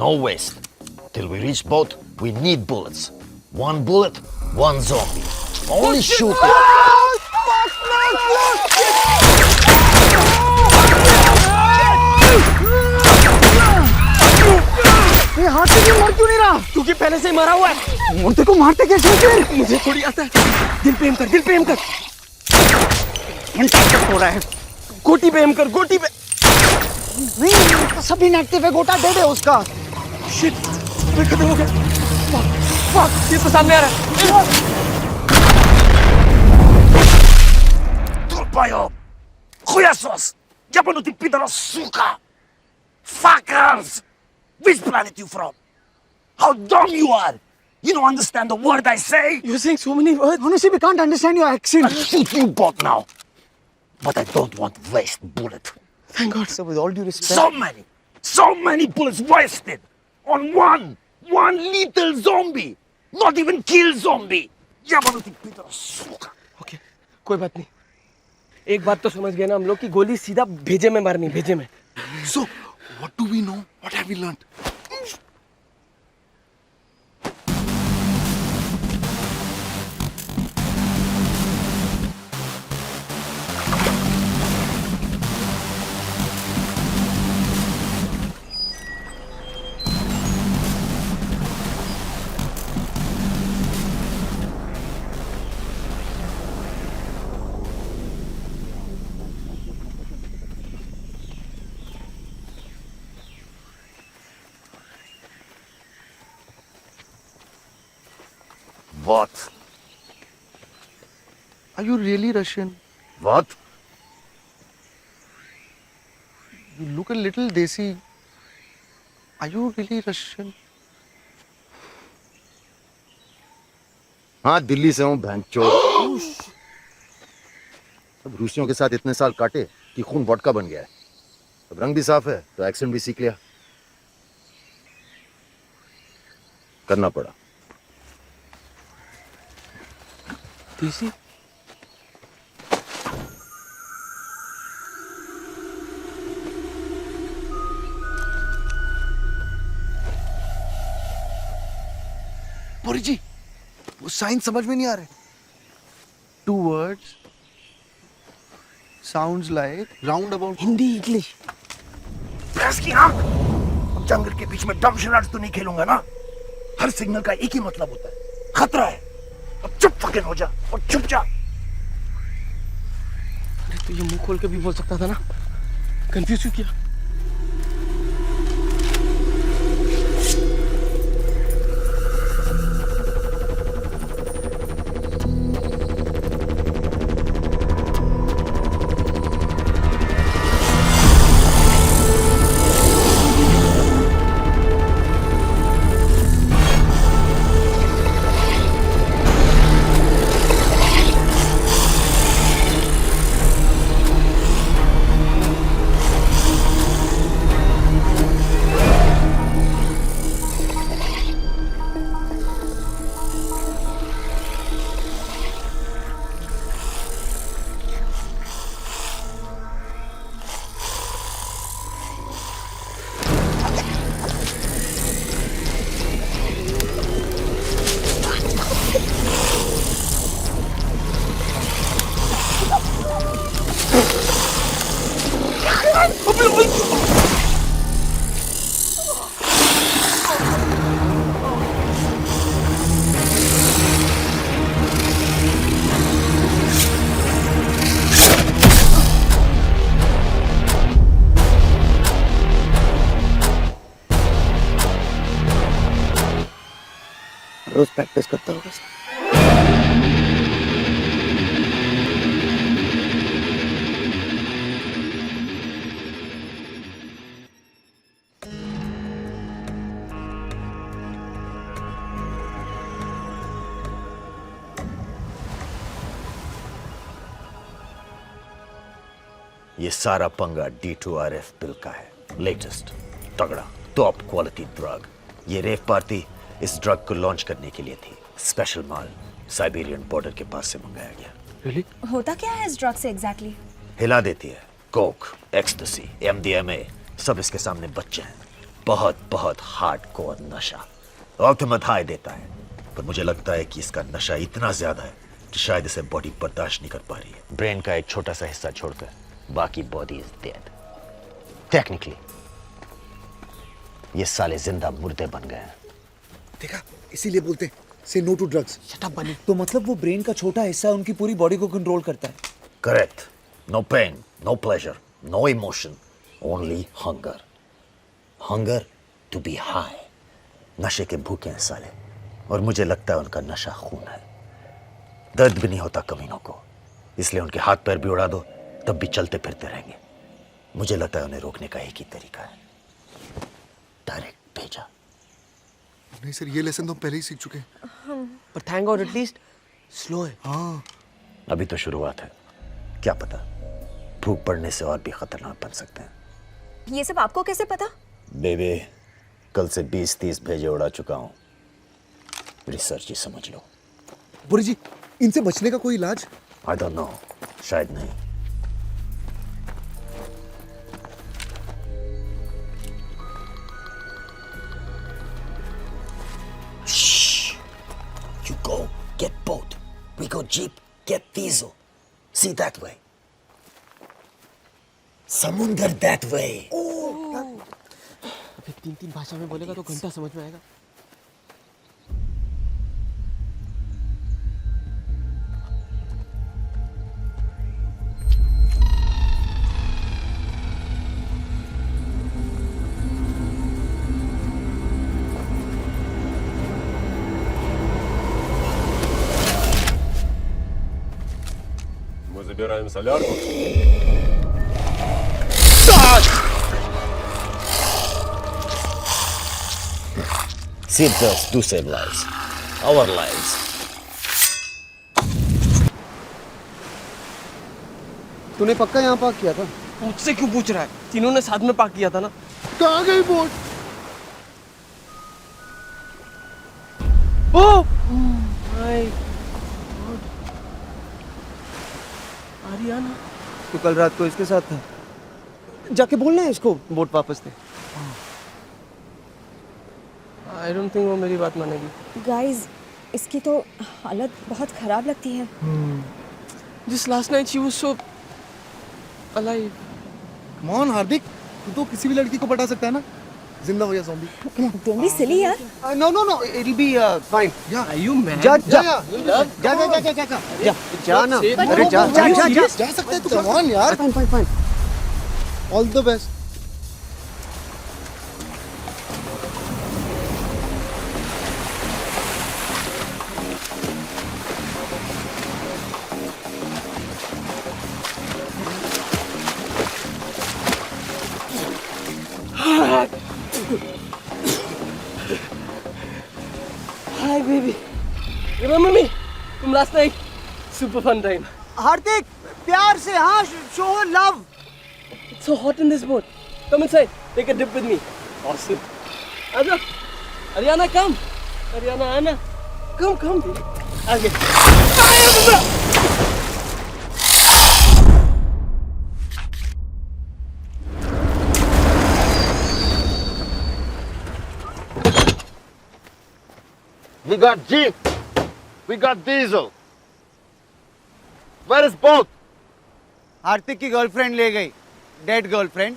No waste. Till we reach boat, we need bullets. 1 bullet, 1 zombie. Only shoot it. ये हाथ से क्यों मर क्यों नहीं रहा? क्योंकि पहले से ही मरा हुआ है. मुर्दे को मारते कैसे फिर? मुझे थोड़ी आता है. दिल पे एम कर. दिल पे एम कर. हो रहा है. गोटी पे एम कर. गोटी पे. नहीं, सब इनएक्टिव है. गोटा डेड है उसका. शिट. मैं खत्म हो गया. फक. ये तो सामने आ रहा है. Turpaio! Хуясос! Ябанути пидора, сука! Fuckers! Which planet you from? How dumb you are! You don't understand the word I say? You're saying so many words. Honestly, we can't understand your accent. I'll shoot you both now. But I don't want to waste bullet. Thank God. Sir, with all due respect. So many bullets wasted on one little zombie. Not even kill zombie. Ябанути пидора, сука! Okay. कोई बात नहीं. एक बात तो समझ गए ना हम लोग कि गोली सीधा भेजे में मारनी. भेजे में. So, what do we know? What have we learned? What? Are you really Russian? What? look a little desi. Are you really Russian? हाँ दिल्ली से हूँ भैंचोद। अब रूसियों के साथ इतने साल काटे कि खून वोडका बन गया है। अब रंग भी साफ है तो एक्सेंट भी सीख लिया। करना पड़ा। देसी बोरी जी, वो साइन समझ में नहीं आ रहे। 2 words sounds like roundabout. Hindi English. Press की आंख। अब जंगल के बीच में डम शरारत तो नहीं खेलूंगा ना। हर सिग्नल का एक ही मतलब होता है, खतरा है। अब चुप फकिंग हो जा और चुप जा। अरे तो ये मुंह खोल के भी बोल सकता था ना, कंफ्यूज क्यों किया? रोज प्रैक्टिस करता होगा। ये सारा पंगा D2RF बिल का है। लेटेस्ट तगड़ा टॉप क्वालिटी ड्रग। ये रेव पार्टी इस ड्रग को लॉन्च करने के लिए थी। स्पेशल माल साइबेरियन बॉर्डर के पास से मंगाया गया। रियली? होता क्या है इस ड्रग से एग्जैक्टली? हिला देती है। कोक, एक्सटेसी, MDMA सब इसके सामने बच्चे हैं। बहुत बहुत हार्डकोर नशा। अल्टीमेट हाई देता है, पर मुझे लगता है कि इसका नशा इतना ज्यादा है कि शायद इसे बॉडी बर्दाश्त नहीं कर पा रही है। ब्रेन का एक छोटा सा हिस्सा छोड़कर बाकी बॉडी इज डेड। टेक्निकली ये साले जिंदा मुर्दे बन गए हैं। देखा, इसीलिए बोलते हैं say no to drugs. Shut up Bunny. तो मतलब वो ब्रेन का छोटा हिस्सा उनकी पूरी बॉडी को कंट्रोल करता है। Correct. No pain, no pleasure, no emotion, only hunger. Hunger to be high. नशे के भूखे हैं साले, और मुझे लगता है उनका नशा खून है। दर्द भी नहीं होता कमीनों को, इसलिए उनके हाथ पैर भी उड़ा दो तब भी चलते फिरते रहेंगे। मुझे लगता है उन्हें रोकने का एक ही तरीका है, डायरेक्ट भेजा। नहीं सर, ये लेसन तो हम पहले ही सीख चुके हैं। पर थैंक गॉड एटलीस्ट स्लो है। हाँ, अभी तो शुरुआत है, क्या पता भूख पड़ने से और भी खतरनाक बन सकते हैं। ये सब आपको कैसे पता? बेबे, कल से 20-30 भेजे उड़ा चुका हूं। रिसर्च ही समझ लो। बोरी जी, इनसे बचने का कोई इलाज? आई डोंट नो, शायद नहीं। You go get boat. We go jeep, get diesel. See that way. समुंदर that way. अबे 3 भाषा में बोलेगा तो घंटा समझ में आएगा। Мы забираем солярку. Seatbelts do save lives. Our lives. तूने पक्का यहाँ पार्क किया था? मुझसे क्यों पूछ रहा है? तीनों ने साथ में पार्क किया था ना। कहाँ गई boat? Oh my God, Ariana. तू कल रात को इसके साथ था? जाके बोलना है इसको बोट वापस दे। आई डोंट थिंक वो मेरी बात मानेगी। गाइस, इसकी तो हालत बहुत ख़राब लगती है। Just last night she was so alive. Come on, हार्दिक, तू तो किसी भी लड़की को पटा सकता है ना, जिंदा हो या ज़ॉम्बी। Don't be silly यार। No, it'll be fine. Are you mad? जा जा ना, अरे जा सकते हैं तू। Come on यार। fine. All the best. Hi baby. Remember me? From last night? Super fun time. हार्दिक, प्यार से हाँ, show her love. It's so hot in this boat. Come inside. Take a dip with me. Awesome. Aja. Ariana, come. Ariana, Anna. Come. Okay. We got Jeep. We got Diesel. Where is boat? हार्दिक की girlfriend ले गई, dead girlfriend.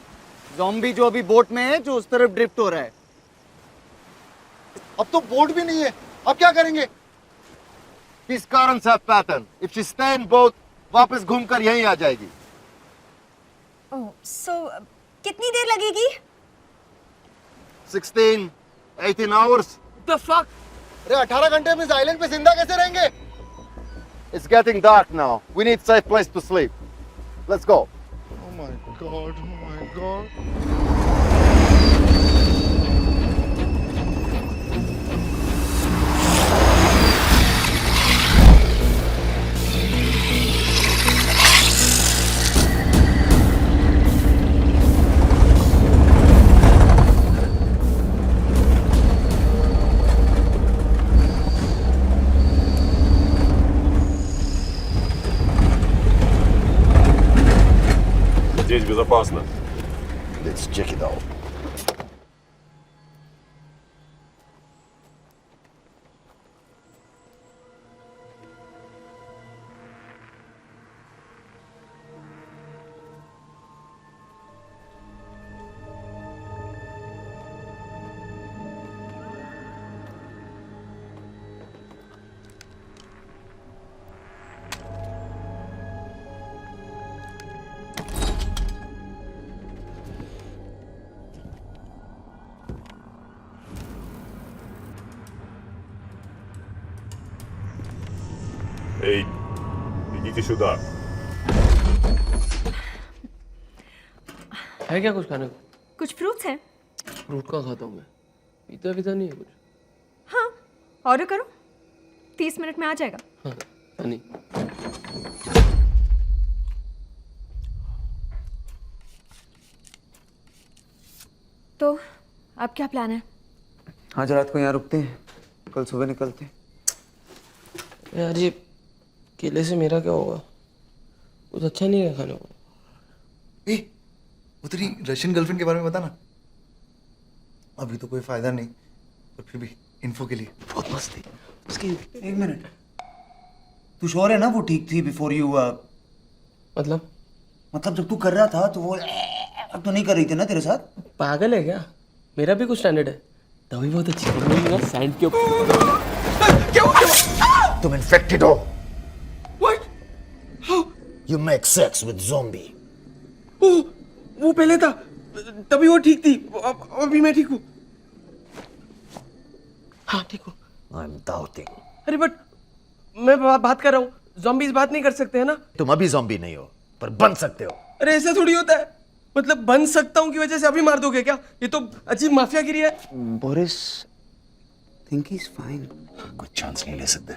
Zombie जो अभी boat में है, जो उस तरफ ड्रिफ्ट हो रहा है। अब तो बोट भी नहीं है, अब क्या करेंगे? These currents have pattern. If she stay in boat, वापस घूमकर यहीं आ जाएगी। ओह, so कितनी देर लगेगी? 16, 18 hours. What the fuck? अरे 18 घंटे हम इस आइलैंड पे जिंदा कैसे रहेंगे? It's getting dark now. We need safe place to sleep. Let's go. Oh my god. Здесь безопасно. Let's check it out. Эй, идите сюда. है क्या कुछ खाने को? कुछ फ्रूट्स हैं? फ्रूट का खाता हूँ मैं। पीता नहीं है कुछ। हाँ, ऑर्डर करो। 30 मिनट में आ जाएगा। हाँ, नहीं। तो अब क्या प्लान है? आज रात को यहाँ रुकते हैं, कल सुबह निकलते हैं। यार ये केले से मेरा क्या होगा? कुछ अच्छा नहीं है खाने को। ए, वो तेरी रशियन गर्लफ्रेंड के बारे में बता ना। अभी तो कोई फायदा नहीं, पर फिर भी इन्फो के लिए। बहुत मस्त थी उसकी। एक मिनट, तू श्योर है ना वो ठीक थी बिफोर यू? मतलब जब तू कर रहा था तो वो तो नहीं कर रही थी ना तेरे साथ? पागल है क्या? मेरा भी कुछ स्टैंडर्ड है। तभी बहुत अच्छी बनी ना सैंड के ऊपर। क्या? तुम इन्फेक्टेड हो। What? How? You make sex with zombie. वो पहले था, तभी वो ठीक थी। अभी मैं ठीक हूँ। हाँ ठीक हूँ। I'm doubting. अरे बट मैं बात कर रहा हूँ। ज़ॉम्बीज़ बात नहीं कर सकते हैं ना? तुम अभी zombie नहीं हो, पर बन सकते हो। अरे ऐसा थोड़ी होता है। मतलब बन सकता हूँ की वजह से अभी मार दोगे क्या? ये तो अजीब माफियागिरी है। Boris, think he's fine. कोई चांस नहीं ले सकते,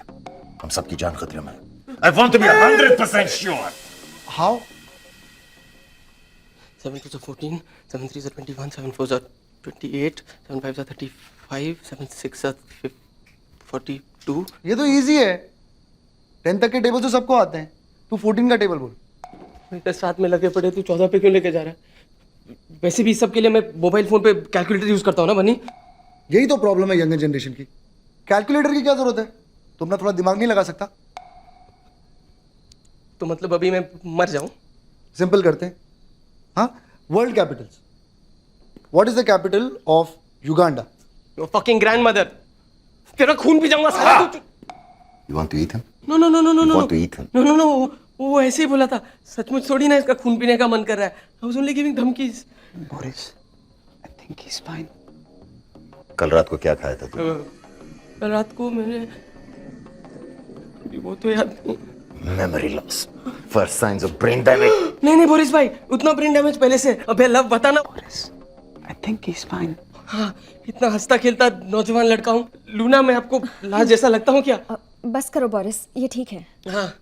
हम सबकी जान खतरे में है। I want to be 100% sure. How? 7 2s are 14, 7 3s are 21, 7 4s are 28, 7 5s are 35, 7 6s are 42. ये तो इजी है, 10 तक के टेबल तो सबको आते हैं, तू 14 का टेबल बोल। इतने साथ में लगे पड़े, तू 14 पे क्यों लेके जा रहा है? वैसे भी सब के लिए मैं मोबाइल फोन पे कैलकुलेटर यूज करता हूँ ना बनी। यही तो प्रॉब्लम है यंगर जनरेशन की, कैलकुलेटर की क्या जरूरत है? तुम ना थोड़ा दिमाग नहीं लगा सकता? तो मतलब अभी मैं मर जाऊं? सिंपल करते हैं, हाँ, world Capitals. What is the capital of Uganda? Your fucking grandmother. तेरा खून पी जाऊंगा साला तू। You want to eat him? No no no no no You no want to eat him? No no no वो ऐसे ही बोला था, सचमुच थोड़ी ना इसका खून पीने का मन कर रहा है। I was only giving धमकीज। Boris, I think he's fine. कल रात को क्या खाया था तू? कल रात को मैंने वो तो याद नहीं। Memory loss. First signs of brain damage. नहीं बोरिस भाई, उतना ब्रेन डैमेज पहले से। अबे लव बता ना। Boris, I think he's fine. हाँ, इतना हंसता खेलता नौजवान लड़का हूँ। लूना, मैं आपको लाश जैसा लगता हूँ क्या? बस करो बोरिस, ये ठीक है। हाँ।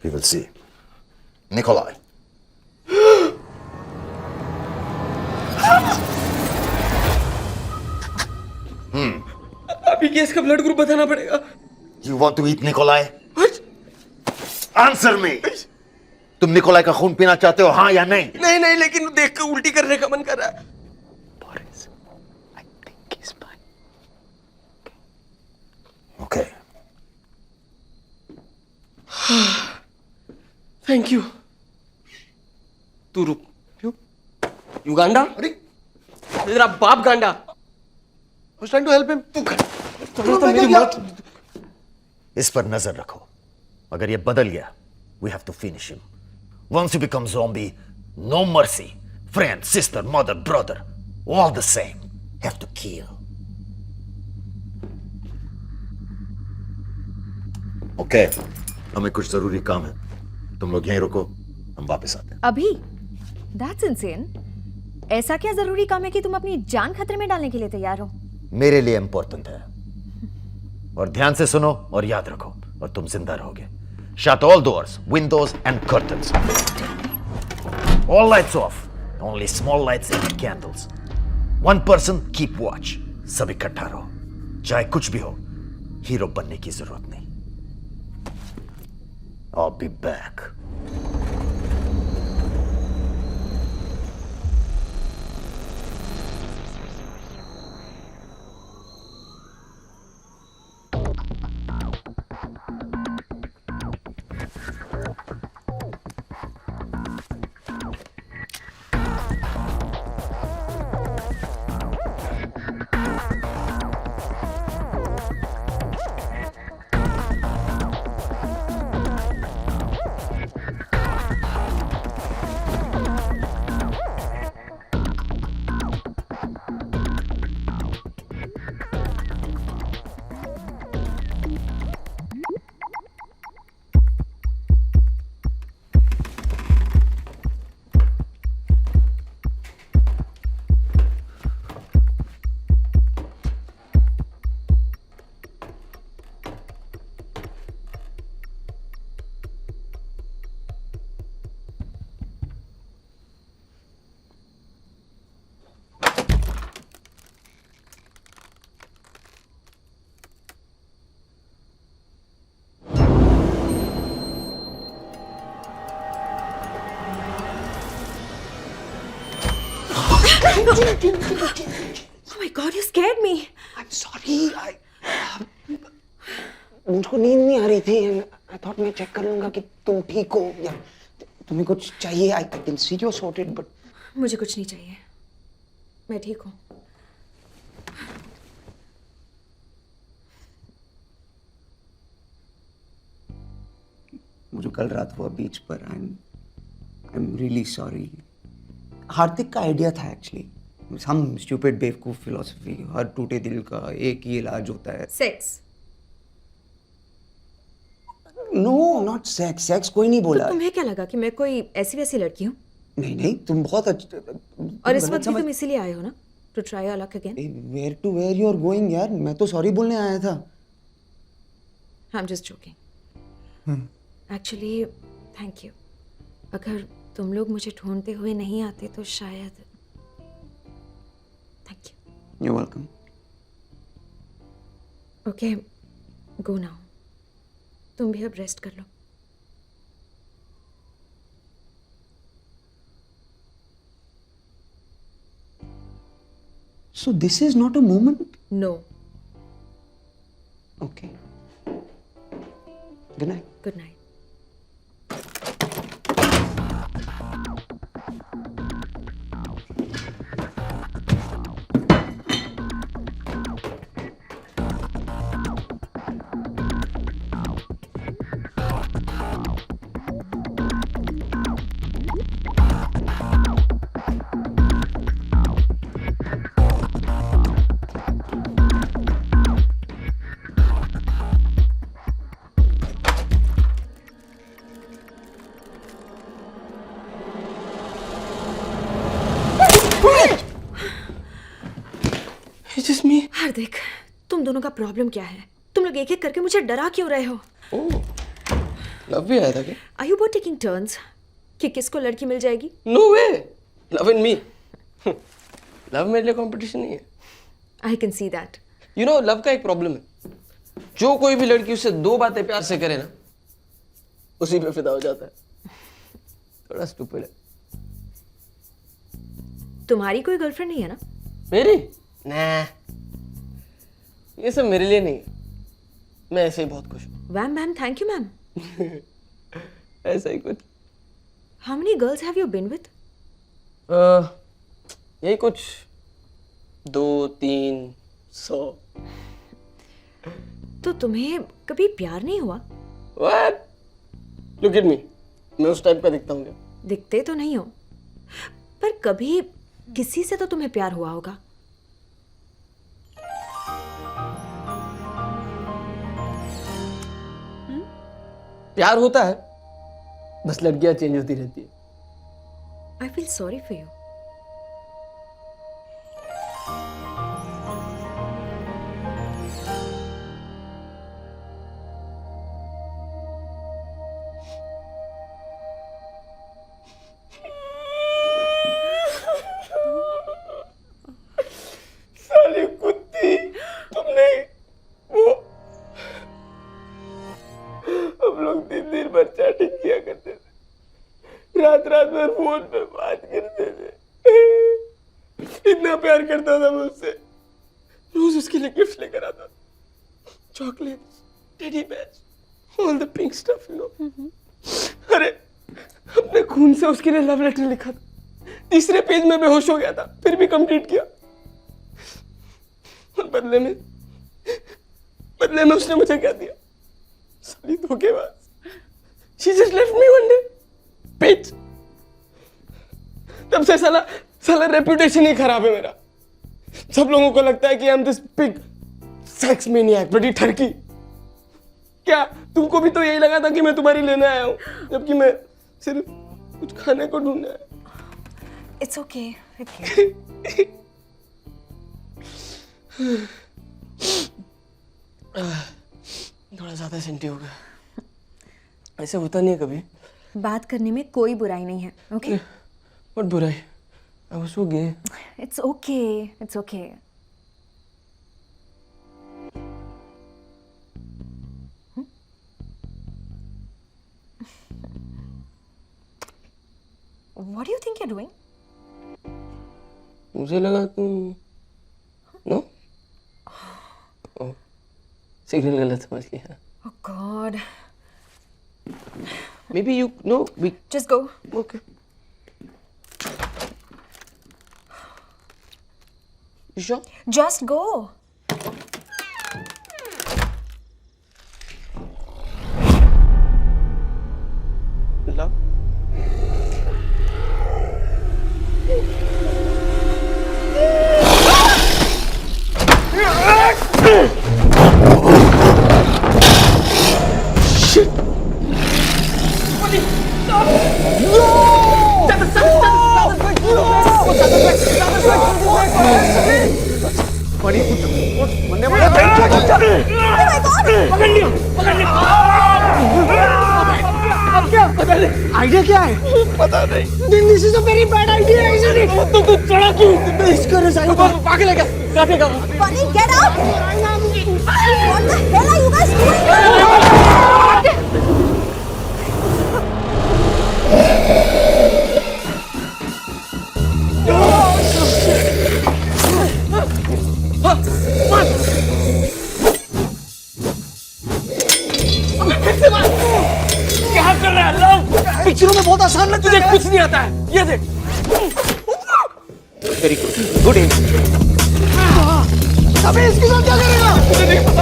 We will see. Nikolai. अभी केस का ब्लड ग्रुप बताना पड़ेगा। You want to eat Nikolai? What? Answer me. तुम निकोलाई का खून पीना चाहते हो, हाँ या नहीं? नहीं, लेकिन देख कर उल्टी करने का मन कर रहा है। Boris, I think he's fine. Okay. Thank you. तू रुक। क्यों? युगांडा? अरे, तेरा बाप गांडा। I was trying to help him. तो मेरी मौत। इस पर नजर रखो, अगर ये बदल गया, we have to finish him. Once you become zombie, no mercy. Friend, sister, mother, brother, all the same. Have to kill. Okay. हमें कुछ जरूरी काम है, तुम लोग यहीं रुको, हम वापस आते हैं। अभी? That's insane. ऐसा क्या जरूरी काम है कि तुम अपनी जान खतरे में डालने के लिए तैयार हो? मेरे लिए इंपॉर्टेंट है, और ध्यान से सुनो और याद रखो, और तुम जिंदा रहोगे। Shut all doors, windows and curtains. All lights off. Only small lights and candles. One person keep watch. सब इकट्ठा रहो, चाहे कुछ भी हो, हीरो बनने की जरूरत नहीं। I'll be back. Oh my God, you scared me. I'm sorry. मुझको नींद नहीं आ रही थी। I thought मैं चेक कर लूंगा कि तुम ठीक हो या तुम्हें कुछ चाहिए। I can see you're sorted, but मुझे कुछ नहीं चाहिए, मैं ठीक हूँ। मुझे कल रात हुआ बीच पर। I'm really sorry. हार्दिक का आइडिया था एक्चुअली। हम स्टूपिड बेवकूफ फिलोसफी, हर टूटे दिल का एक ही इलाज होता है। Sex? No, not sex. Sex कोई नहीं बोला। तो तुम्हें क्या लगा कि मैं कोई ऐसी वैसी लड़की हूँ? नहीं, तुम बहुत और इस वक्त भी तुम इसीलिए आए हो ना? to try your luck again? Where to where you are going यार, मैं तो सॉरी बोलने आया था. I'm just joking. Actually, thank you. अगर तुम लोग मुझे ढूंढते हुए नहीं आते तो शायद. Thank you. You're welcome. Okay, go now. तुम भी अब रेस्ट कर लो. So this is not a moment? No. Okay. Good night. Good night. It's just me. हार्दिक, तुम दोनों का प्रॉब्लम क्या है? तुम लोग एक एक करके मुझे डरा क्यों रहे हो? Oh, लव भी आया था क्या? Are you both taking turns? कि किसको लड़की मिल जाएगी? No way. Love and me. Love मेरे लिए कंपटीशन नहीं है. I can see that. You know, love का एक प्रॉब्लम है. जो कोई भी लड़की उससे 2 बातें प्यार से करे ना, उसी पे फिदा हो जाता है. थोड़ा स्टूपिड है. तुम्हारी कोई गर्लफ्रेंड नहीं है ना? मेरी? nah. ये सब मेरे लिए नहीं है. मैं ऐसे ही बहुत खुश हूँ. Wham ma'am, thank you ma'am. ऐसा ही कुछ. How many girls have you been with? यही कुछ 200-300. तो तुम्हें कभी प्यार नहीं हुआ? What? Look at me. मैं उस टाइप का दिखता हूँ क्या? दिखते तो नहीं हो, पर कभी किसी से तो तुम्हें प्यार हुआ होगा. प्यार होता है, बस लड़कियां चेंज होती रहती है. I feel sorry for you. साली कुत्ती, तुमने वो हम लोग दिन भर चैटिंग किया करते थे, रात भर फोन पे बात करते थे. इतना प्यार करता था मैं उससे. रोज उसके लिए गिफ्ट लेकर आता था. Chocolates, teddy bears, all the pink stuff, you know. अरे अपने खून से उसके लिए लव लेटर लिखा था. 3रे पेज में बेहोश हो गया था, फिर भी कंप्लीट किया. और बदले में उसने मुझे क्या दिया? साली धोखेबाज. She just left me one day. Bitch. तब से साला रेपुटेशन ही खराब है मेरा. सब लोगों को लगता है कि I'm this big sex maniac, बड़ी ठरकी. क्या तुमको भी तो यही लगा था कि मैं तुम्हारी लेने आया हूँ, जबकि मैं सिर्फ कुछ खाने को ढूंढने आया. It's okay. Okay. थोड़ा ज्यादा सेंटी हो गया. ऐसे होता नहीं है कभी. बात करने में कोई बुराई नहीं है. Okay? What बुराई? I was so gay. It's okay. It's okay. What do you think you're doing? मुझे लगा तुम नो सिग्नल गलत समझ लिया. Oh God. Maybe you no we Just go. okay. You sure? Just go. Love. Stop! Idea क्या है? पता नहीं। This is a very bad idea, isn't it? तू चढ़ा क्यों? इसका रजाई पागल है क्या? काटेगा। Bunny, get up! What the hell are you guys doing? क्या कर रहा है लव? पिक्चरों में बहुत आसान लगता तुझे कुछ नहीं आता है, ये देख। वेरी गुड, गुड एम। अबे इसके साथ क्या करेगा? मुझे नहीं पता।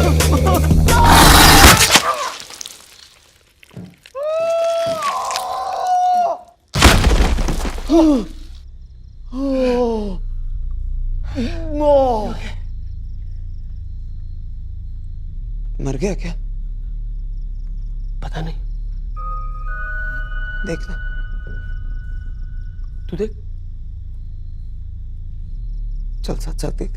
मर गया क्या? पता नहीं, देखना। तू देख। चल साथ साथ देख।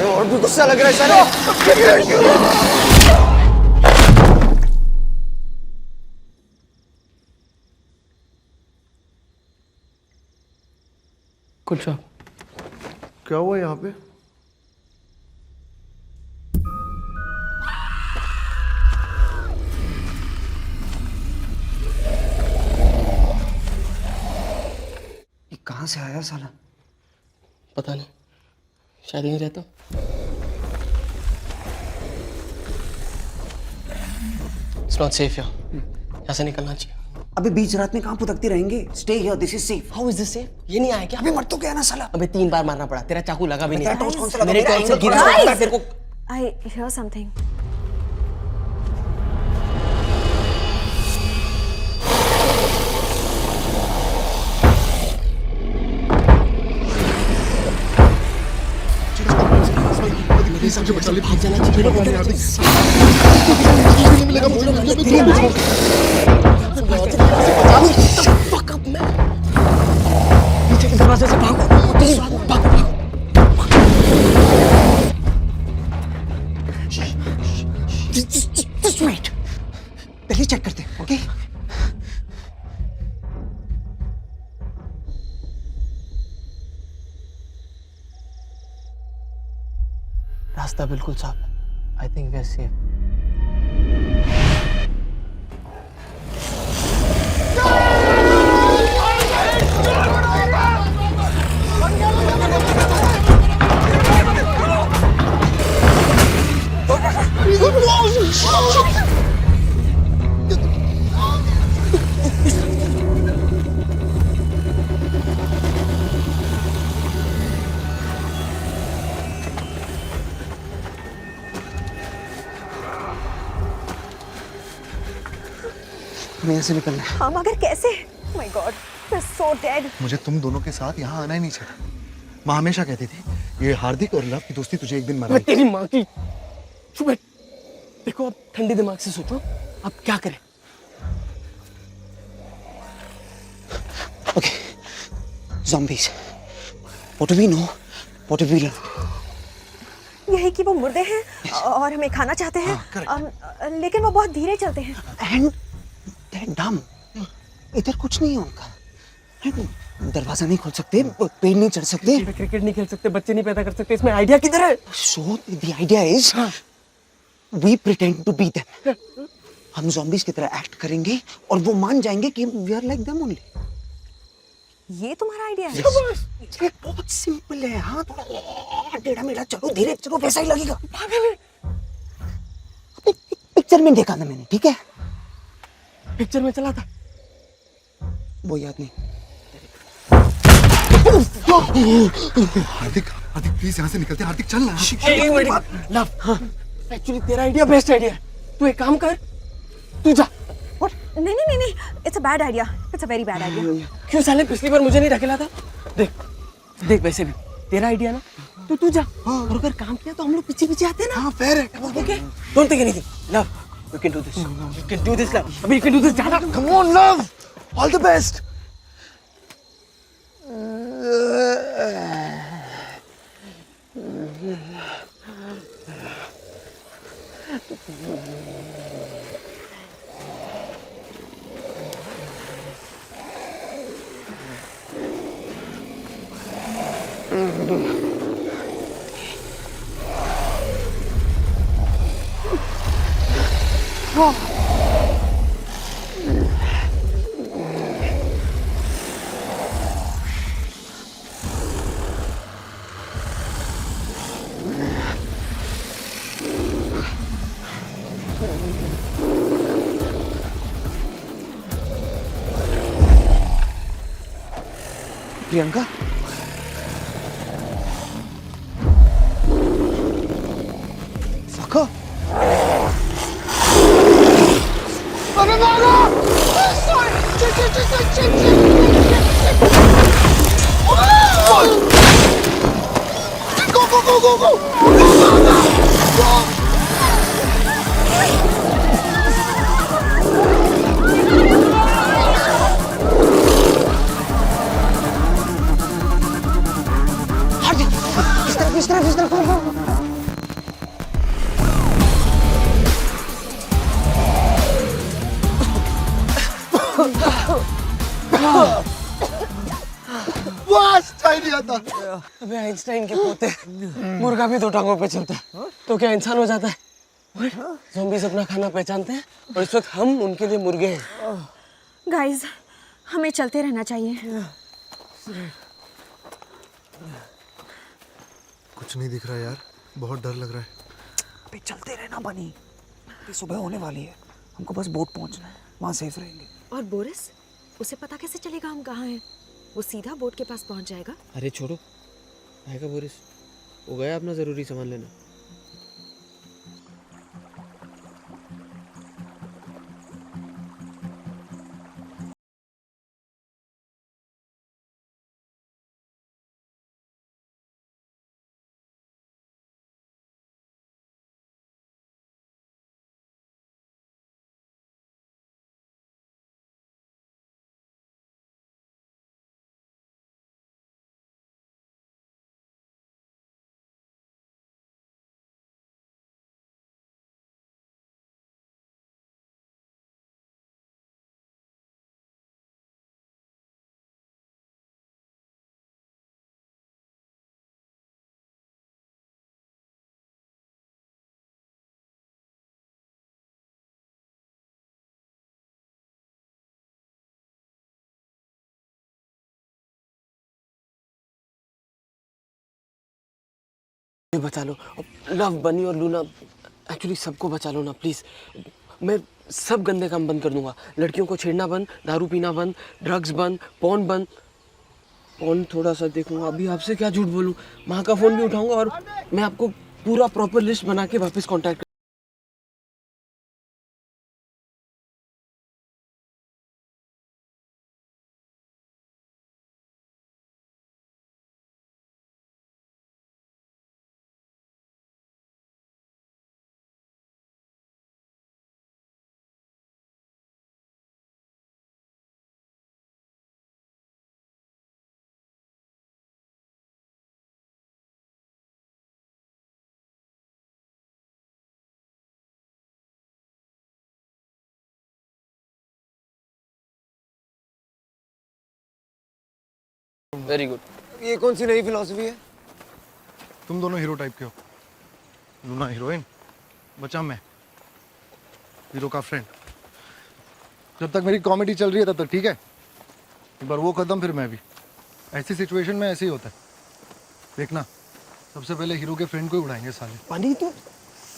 और भी गुस्सा लग रहा है साले। कुछ क्या हुआ यहाँ पे? ये कहाँ से आया साला? पता नहीं, शायद यहीं रहता। It's not safe here. यहाँ से निकलना चाहिए। अबे बीच रात में कहाँ भुतकते रहेंगे? Stay here, this is safe. How is this safe? ये नहीं आया क्या? अबे मर तो गया ना साला। अबे 3 बार मारना पड़ा, तेरा चाकू लगा भी नहीं। तेरा टॉर्च कौन सा लगा? मेरे मेरा टॉर्च से एंगल गिरा पकड़। था तेरे को। I hear something. भाग जाना चाहिए। पीछे के दरवाजे से भागो। Just wait. पहले चेक करते हैं, ओके? रास्ता बिल्कुल साफ है। I think we are safe. हमें यहाँ से निकलना है। हाँ मगर कैसे? My God, we're so dead. मुझे तुम दोनों के साथ यहाँ आना ही नहीं चाहिए। माँ हमेशा कहती थी ये हार्दिक और लव की दोस्ती तुझे एक दिन मैं मराएगी। तेरी माँ की। चुप बैठ। देखो अब ठंडे दिमाग से सोचो, अब क्या करें? Okay. Zombies. What do we know? What do we learn? यही कि वो मुर्दे हैं और हमें खाना चाहते हैं, लेकिन वो बहुत धीरे चलते हैं। And they're dumb. इधर कुछ नहीं है उनका। दरवाजा नहीं खोल सकते, पेड़ नहीं चढ़ सकते। क्रिकेट नहीं खेल सकते, बच्चे नहीं पैदा कर सकते, इसमें आइडिया किधर है? So the idea is, we pretend to be them. हम zombies की तरह एक्ट करेंगे और वो मान जाएंगे कि we are like them only. ये तुम्हारा आइडिया है? ये बहुत सिंपल है। हाँ थोड़ा टेढ़ा मेढ़ा चलो, धीरे चलो, वैसा ही लगेगा। पिक्चर में देखा था मैंने, ठीक है? पिक्चर में चला था। वो याद नहीं। हार्दिक, हार्दिक प्लीज यहाँ से निकलते हैं। हार्दिक चल ना। एक मिनट लव, हाँ एक्चुअली तेरा आइडिया बेस्ट आइडिया है। तू एक काम कर, तू जा। नहीं नहीं नहीं नहीं, it's a bad idea, it's a very bad idea. क्यों साले पिछली बार मुझे नहीं ढकेला था? देख देख वैसे भी तेरा आइडिया ना, तू जा। और अगर काम किया तो हम लोग पीछे पीछे आते हैं ना। हाँ फेयर है। Okay don't think anything. Love you can do this, you can do this love. अभी यू कैन डू दिस। जाना। Come on love, all the best. Priyanka सखा अबे आइंस्टाइन के पोते, मुर्गा भी दो टांगों पे चलता है तो क्या इंसान हो जाता है? ज़ॉम्बीज़ अपना खाना पहचानते हैं और इस वक्त हम उनके लिए मुर्गे हैं। गाइस, हमें चलते रहना चाहिए। कुछ नहीं दिख रहा यार, बहुत डर लग रहा है। पे चलते रहना बनी, ये सुबह होने वाली है, हमको बस बोट पहुंचना है, वहाँ सेफ रहेंगे। और बोरिस, उसे पता कैसे चलेगा हम कहाँ हैं? वो सीधा बोट के पास पहुंच जाएगा। अरे छोड़ो, आएगा बोरिस, वो गया अपना ज़रूरी सामान लेना। बचा लो लव, बनी और लूना, एक्चुअली सबको बचा लो ना प्लीज़। मैं सब गंदे काम बंद कर दूंगा, लड़कियों को छेड़ना बंद, दारू पीना बंद, ड्रग्स बंद, पॉर्न बंद। पॉर्न थोड़ा सा देखूंगा, अभी आपसे क्या झूठ बोलूं, माँ का फ़ोन भी उठाऊंगा और मैं आपको पूरा प्रॉपर लिस्ट बना के वापस कॉन्टैक्ट। Very good. ये कौन सी नई फिलॉसफी है? तुम दोनों हीरो टाइप के हो, लूना हीरोइन, बचा मैं हीरो का फ्रेंड। जब तक मेरी कॉमेडी चल रही है तब तक ठीक है, एक बार वो कदम फिर मैं भी। ऐसी सिचुएशन में ऐसे ही होता है, देखना सबसे पहले हीरो के फ्रेंड को ही उड़ाएंगे साले। पानी तू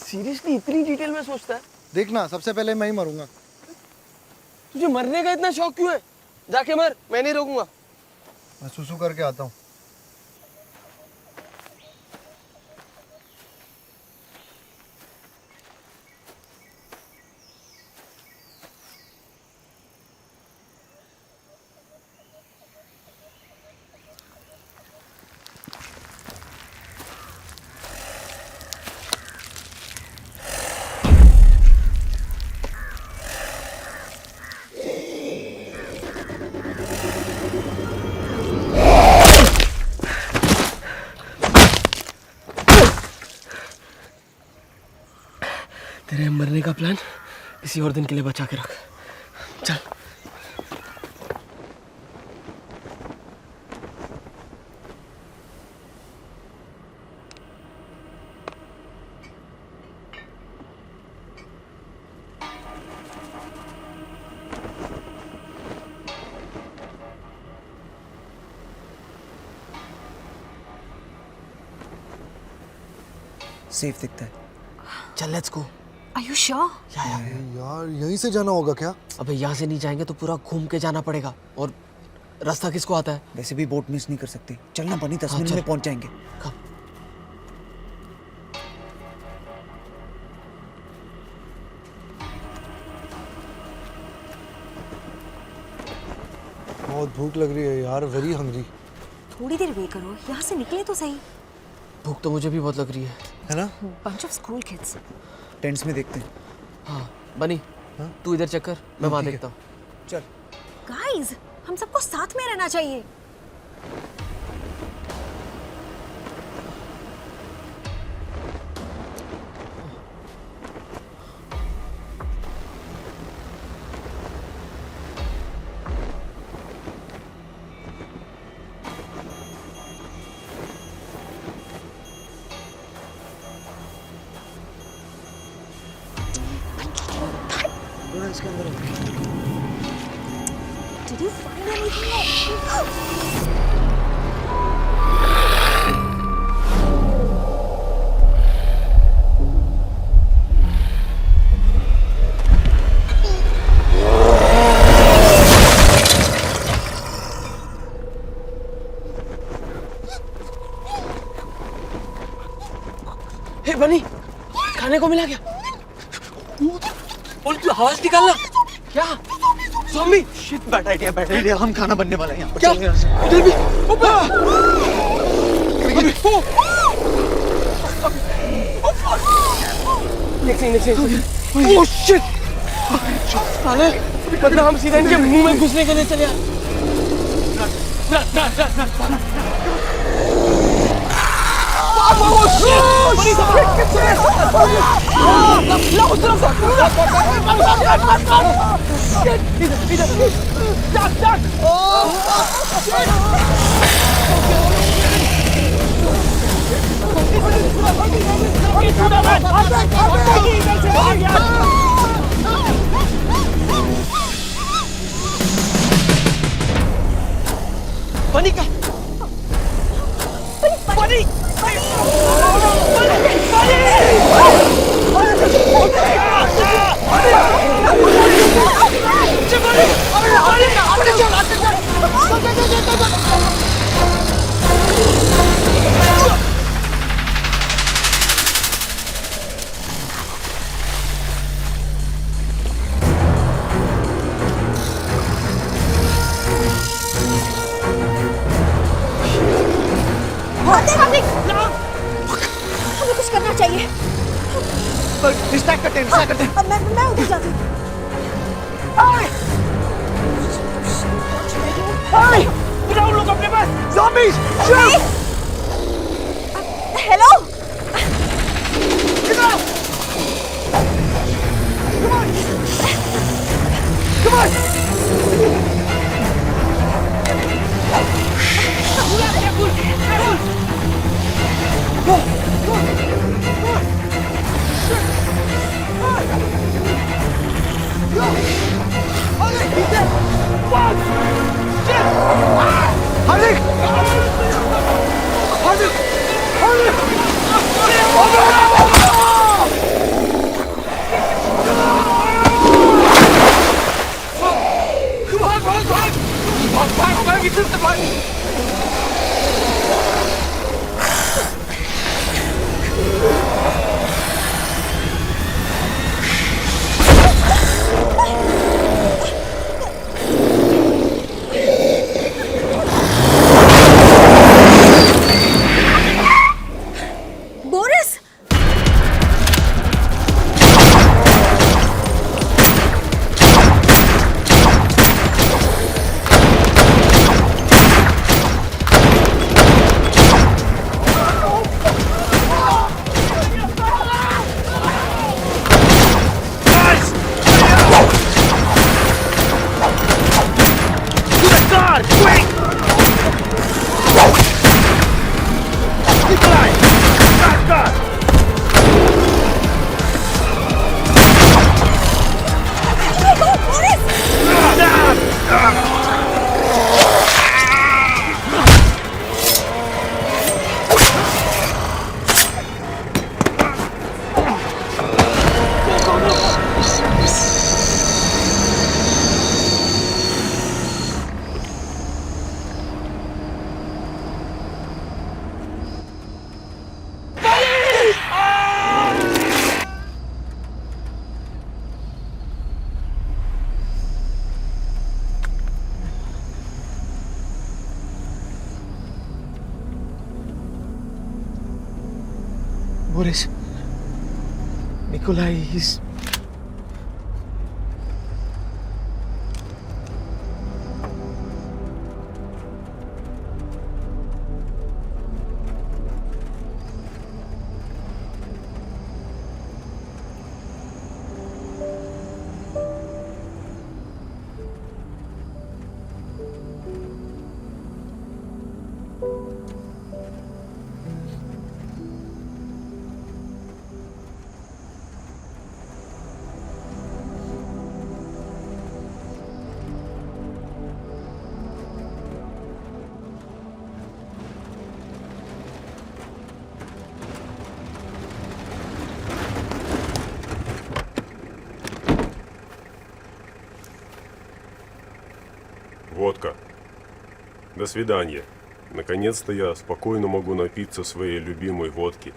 सीरियसली इतनी डिटेल में सोचता है? देखना सबसे पहले मैं ही मरूंगा। तुझे मरने का इतना शौक क्यों है? जाके मर, मैं नहीं रोकूंगा। मैं सुसु करके आता हूँ। तेरे मरने का प्लान किसी और दिन के लिए बचा के रख। चल। सेफ दिखता है। चल let's go. Are you sure? यार यहीं से जाना होगा क्या? अबे यहाँ से नहीं जाएंगे तो पूरा घूम के जाना पड़ेगा, और रास्ता किसको आता है? वैसे भी बोट मिस नहीं कर सकते। चलना बनी, 10 हाँ, मिनट चल। में पहुंच जाएंगे। कब? बहुत भूख लग रही है यार, वेरी हंग्री। थोड़ी देर वेट करो, यहाँ से निकले तो सही। भूख तो मुझे भी बहुत लग रही है ना? Bunch of school kids. Tents में देखते हैं। हाँ बनी, हाँ? तू इधर चेक कर, मैं वहाँ ठीक है। देखता हूँ। चल। Guys, हम सबको साथ में रहना चाहिए। थोड़ा इसके अंदर हो। Did you find anything? हे बनी, खाने को मिला क्या? बोल तू आवाज निकालना। क्या? ज़ॉम्बी? शिट, बैड आइडिया, हम खाना बनने वाला है यहाँ पर। क्या? चल यहाँ से। इधर भी? Oh shit! साले, मतलब हम सीधा इनके मुंह में घुसने के लिए चले आए। बनी का बनी हमें कुछ करना चाहिए। डिस्ट्रैक्ट करते हैं। अब मैं उधर जाती हूँ। लोग अपने पास zombies! Hello. Boris, Boris. Nikolai, he's... Водка. До свидания. Наконец-то я спокойно могу напиться своей любимой водки.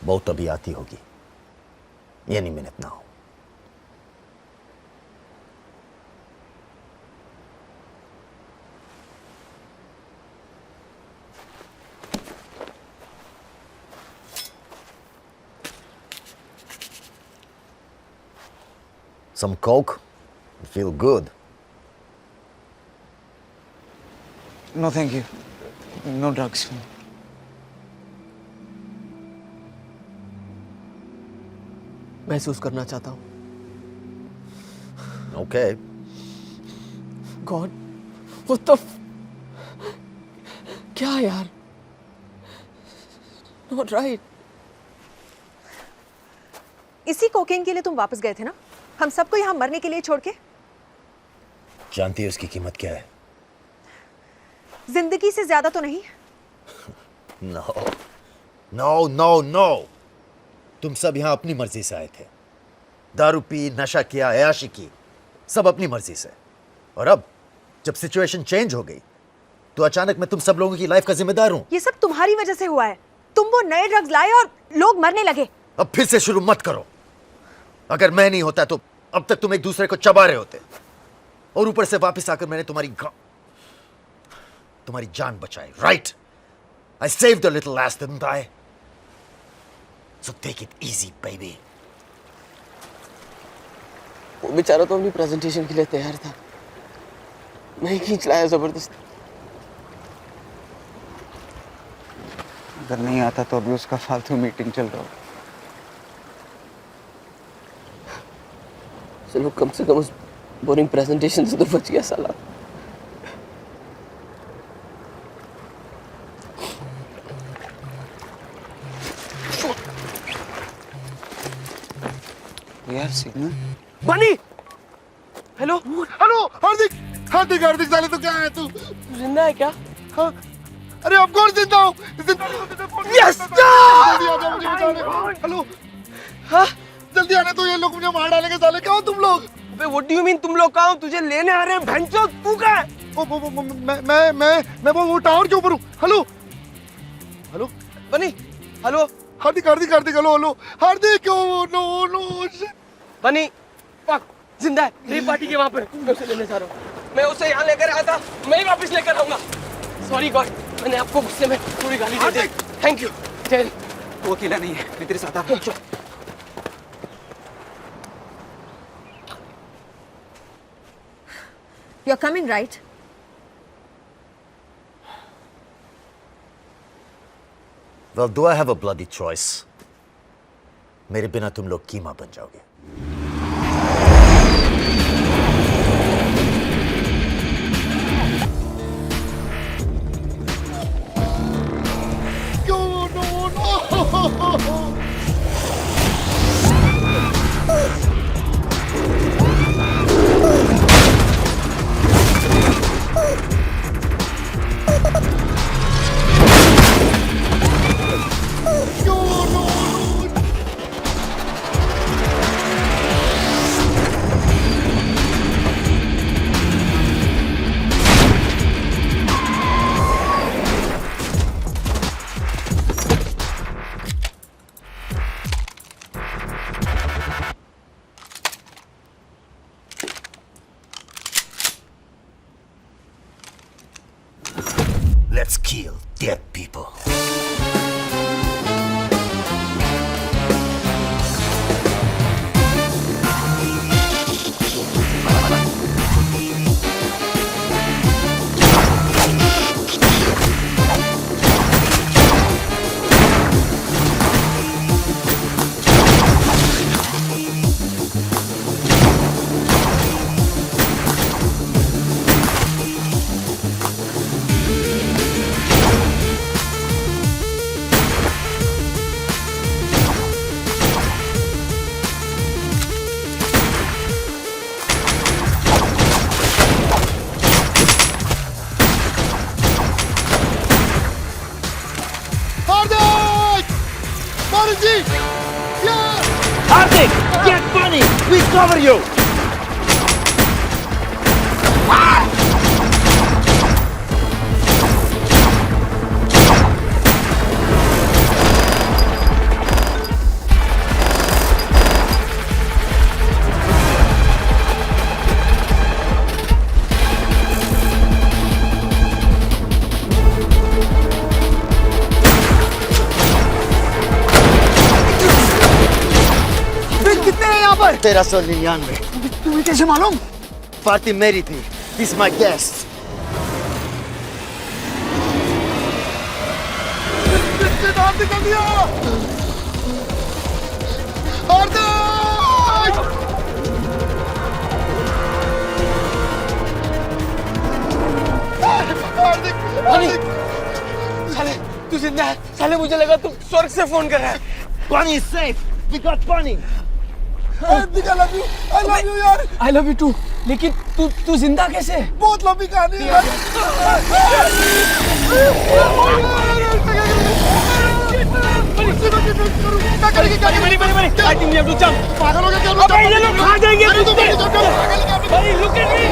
बहुत अभी आती होगी any minute now. Some coke? You feel good. No, thank you. No drugs. महसूस करना चाहता हूँ. Okay. God, what the क्या यार? Not right. इसी कोकेन के लिए तुम वापस गए थे ना? हम सबको यहाँ मरने के लिए छोड़ के? जानती है उसकी कीमत क्या है? जिंदगी से ज्यादा तो नहीं? No. No, no, no. तुम सब यहाँ अपनी मर्जी से आए थे. दारू पी, नशा किया, अयाशी की, सब अपनी मर्जी से. और अब जब सिचुएशन चेंज हो गई तो अचानक मैं तुम सब लोगों की लाइफ का जिम्मेदार हूं. ये सब तुम्हारी वजह से हुआ है. तुम वो नए ड्रग्स लाए और लोग मरने लगे. अब फिर से शुरू मत करो. अगर मैं नहीं होता तो अब तक तुम एक दूसरे को चबा रहे होते. और ऊपर से वापस आकर मैंने तुम्हारी जान बचाई. Right? I saved a little ass, didn't I? So take it easy, baby. वो बेचारा तो अपनी प्रेजेंटेशन के लिए तैयार था. मैं ही खींच लाया जबरदस्ती. अगर नहीं आता तो अभी उसका फालतू मीटिंग चल रहा हो. चलो कम से कम उस बोरिंग प्रेजेंटेशन से तो बच गया साला. यार सिग्नल. बनी. हेलो. हेलो हार्दिक. हार्दिक हार्दिक साले तो क्या है तू? जिंदा है क्या? हाँ. अरे ऑफ कोर्स जिंदा हूँ. यस. जल्दी आ जा मुझे बचाने. हेलो. हाँ. जल्दी आने तो ये लोग मुझे मार डालेंगे साले. क्या हो तुम लोग? अबे व्हाट डू यू मीन तुम लोग कहाँ हो? तुझे लेने आ रहे हैं. भैंचोद तू कहाँ है? मैं वो टावर के ऊपर हूँ. Hello. Hello. Bunny. Hello. Hardik Hardik Hardik. Hello hello Hardik. Oh no no. Bunny. Fuck. जिंदा है. रेप पार्टी के वहाँ पर. मैं उसे लेने जा रहा हूँ. मैं उसे यहाँ लेकर आया था. मैं ही वापस लेकर आऊंगा. Sorry god. मैंने आपको गुस्से में पूरी गाली दे दी. Thank you. टेल. वो अकेला नहीं है. मैं तेरे साथ आ. You're coming, right? Well, do I have a bloody choice? मेरे बिना तुम लोग कीमा बन जाओगे. Let's kill dead people. Hardik, get money. We cover you. कितने हैं यहाँ पर? 1399. तुम्हें कैसे मालूम? पार्टी मेरी थी. He's my guest. नाम निकल दिया. हार्दिक! हार्दिक! साले तू जिंदा है? साले मुझे लगा तू स्वर्ग से फोन कर रहा है. Bunny is safe. We got Bunny. Hardik, I love you. I love you यार. I love you too. लेकिन तू जिंदा कैसे है? बहुत लंबी कहानी है यार. I think we have to jump. पागल हो गया क्या? अबे ये लोग खा जाएंगे मुझसे. पागल Buddy, look at me.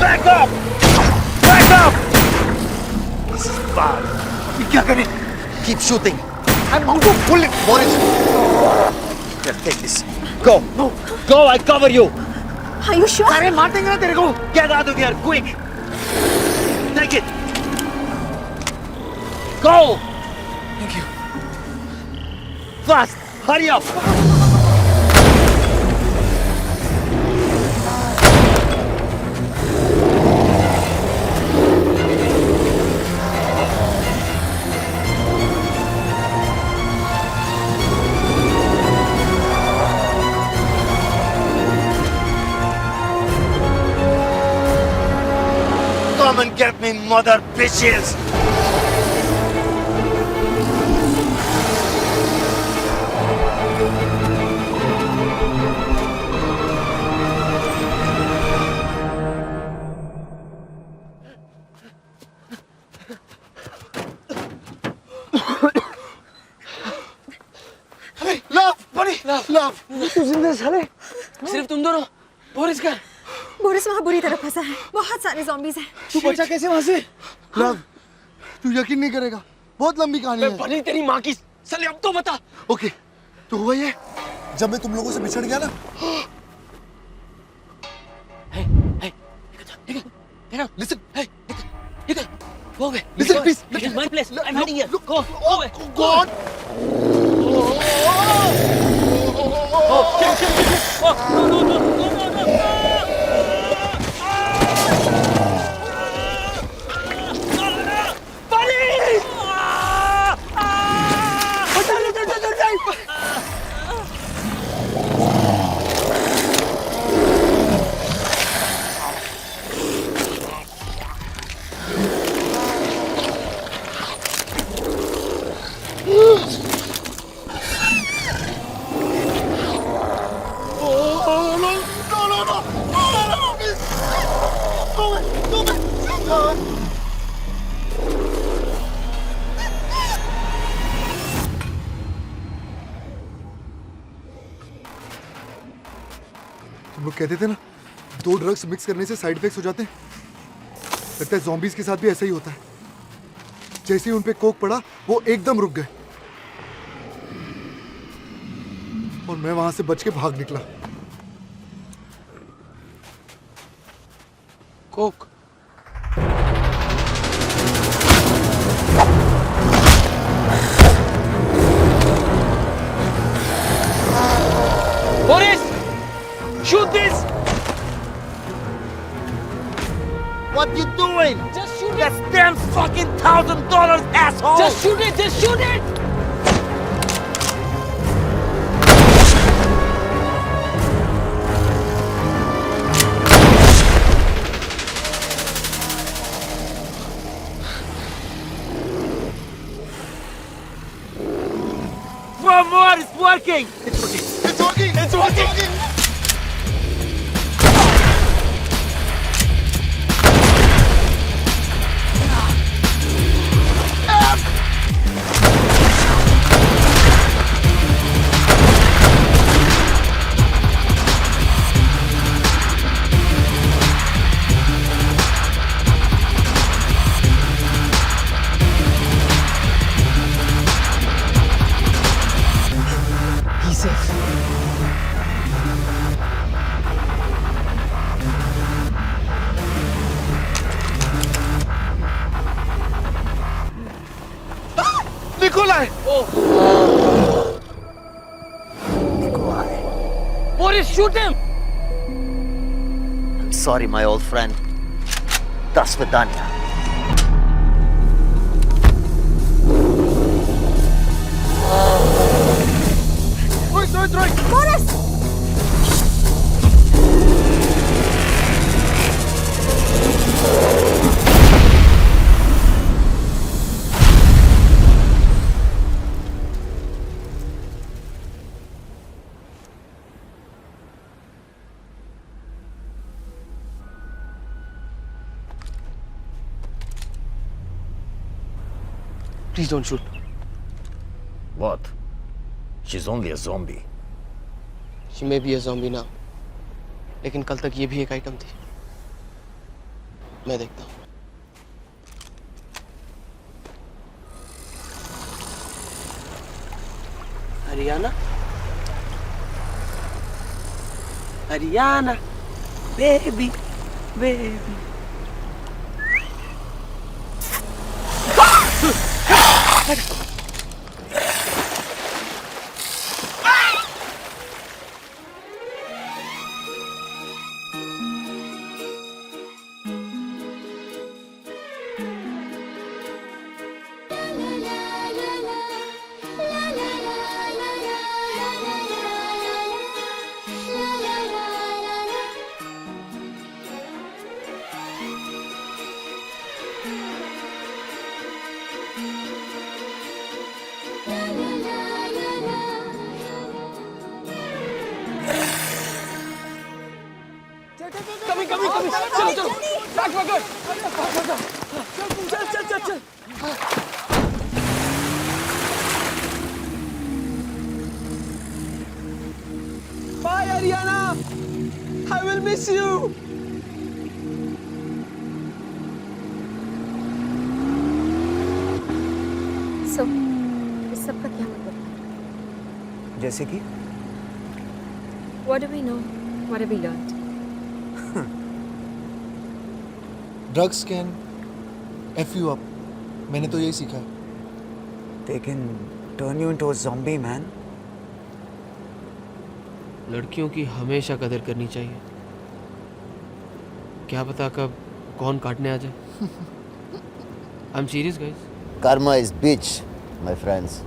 Back up! Back up! This is bad. क्या करें? Keep shooting. I'm going to pull it, Boris. Here, take this. Go. No. Go, I cover you. Are you sure? अरे मार देंगे ना तेरे को. Get out of here, quick. Take it. Go. Thank you. Fast. Hurry up. Come and get me, mother bitches! Love, buddy. Love. तू जिंदा है साले? सिर्फ तुम दोनों. बोरिस का. बोरिस वहाँ बुरी तरह फंसा है. बहुत सारे zombies हैं. तू बचा कैसे वहाँ से? लव, तू यकीन नहीं करेगा. बहुत लंबी कहानी है. बनी तेरी माँ की. साले अब तो बता. ओके, तो हुआ ये. जब मैं तुम लोगों से बिछड़ गया ना. Listen. Go away. Listen, please. This is my place. I'm hiding here. Go. Go away. God. हम लोग कहते थे ना, 2 ड्रग्स मिक्स करने से साइड इफेक्ट्स हो जाते हैं। लगता है zombies के साथ भी ऐसा ही होता है। जैसे ही उन पे कोक पड़ा, वो एकदम रुक गए और मैं वहां से बच के भाग निकला। Coke. Boris! Shoot this! What you doing? Just shoot it! That's damn fucking $1,000, asshole! Just shoot it! Just shoot it! One more, it's working! It's working! He's safe. Nikolai! Boris, shoot him! I'm sorry, my old friend. До свидания. Please don't shoot. What? She's only a zombie. She may be a zombie now. लेकिन कल तक ये भी एक item थी। मैं देखता हूँ। Haryana, Haryana, baby, baby. Coming, coming, coming. चलो, चलो. Back, back, back. चल, चल, चल, चल. Bye, Ariana. I will miss you. So, इस सब का क्या मतलब है? जैसे कि What do we know? What have we learned? Drugs can F you up. मैंने तो यही सीखा है। they can turn you into a zombie, man. लड़कियों की हमेशा कदर करनी चाहिए। क्या पता कब कौन काटने आ जाए। I'm serious, guys. Karma is bitch, my friends.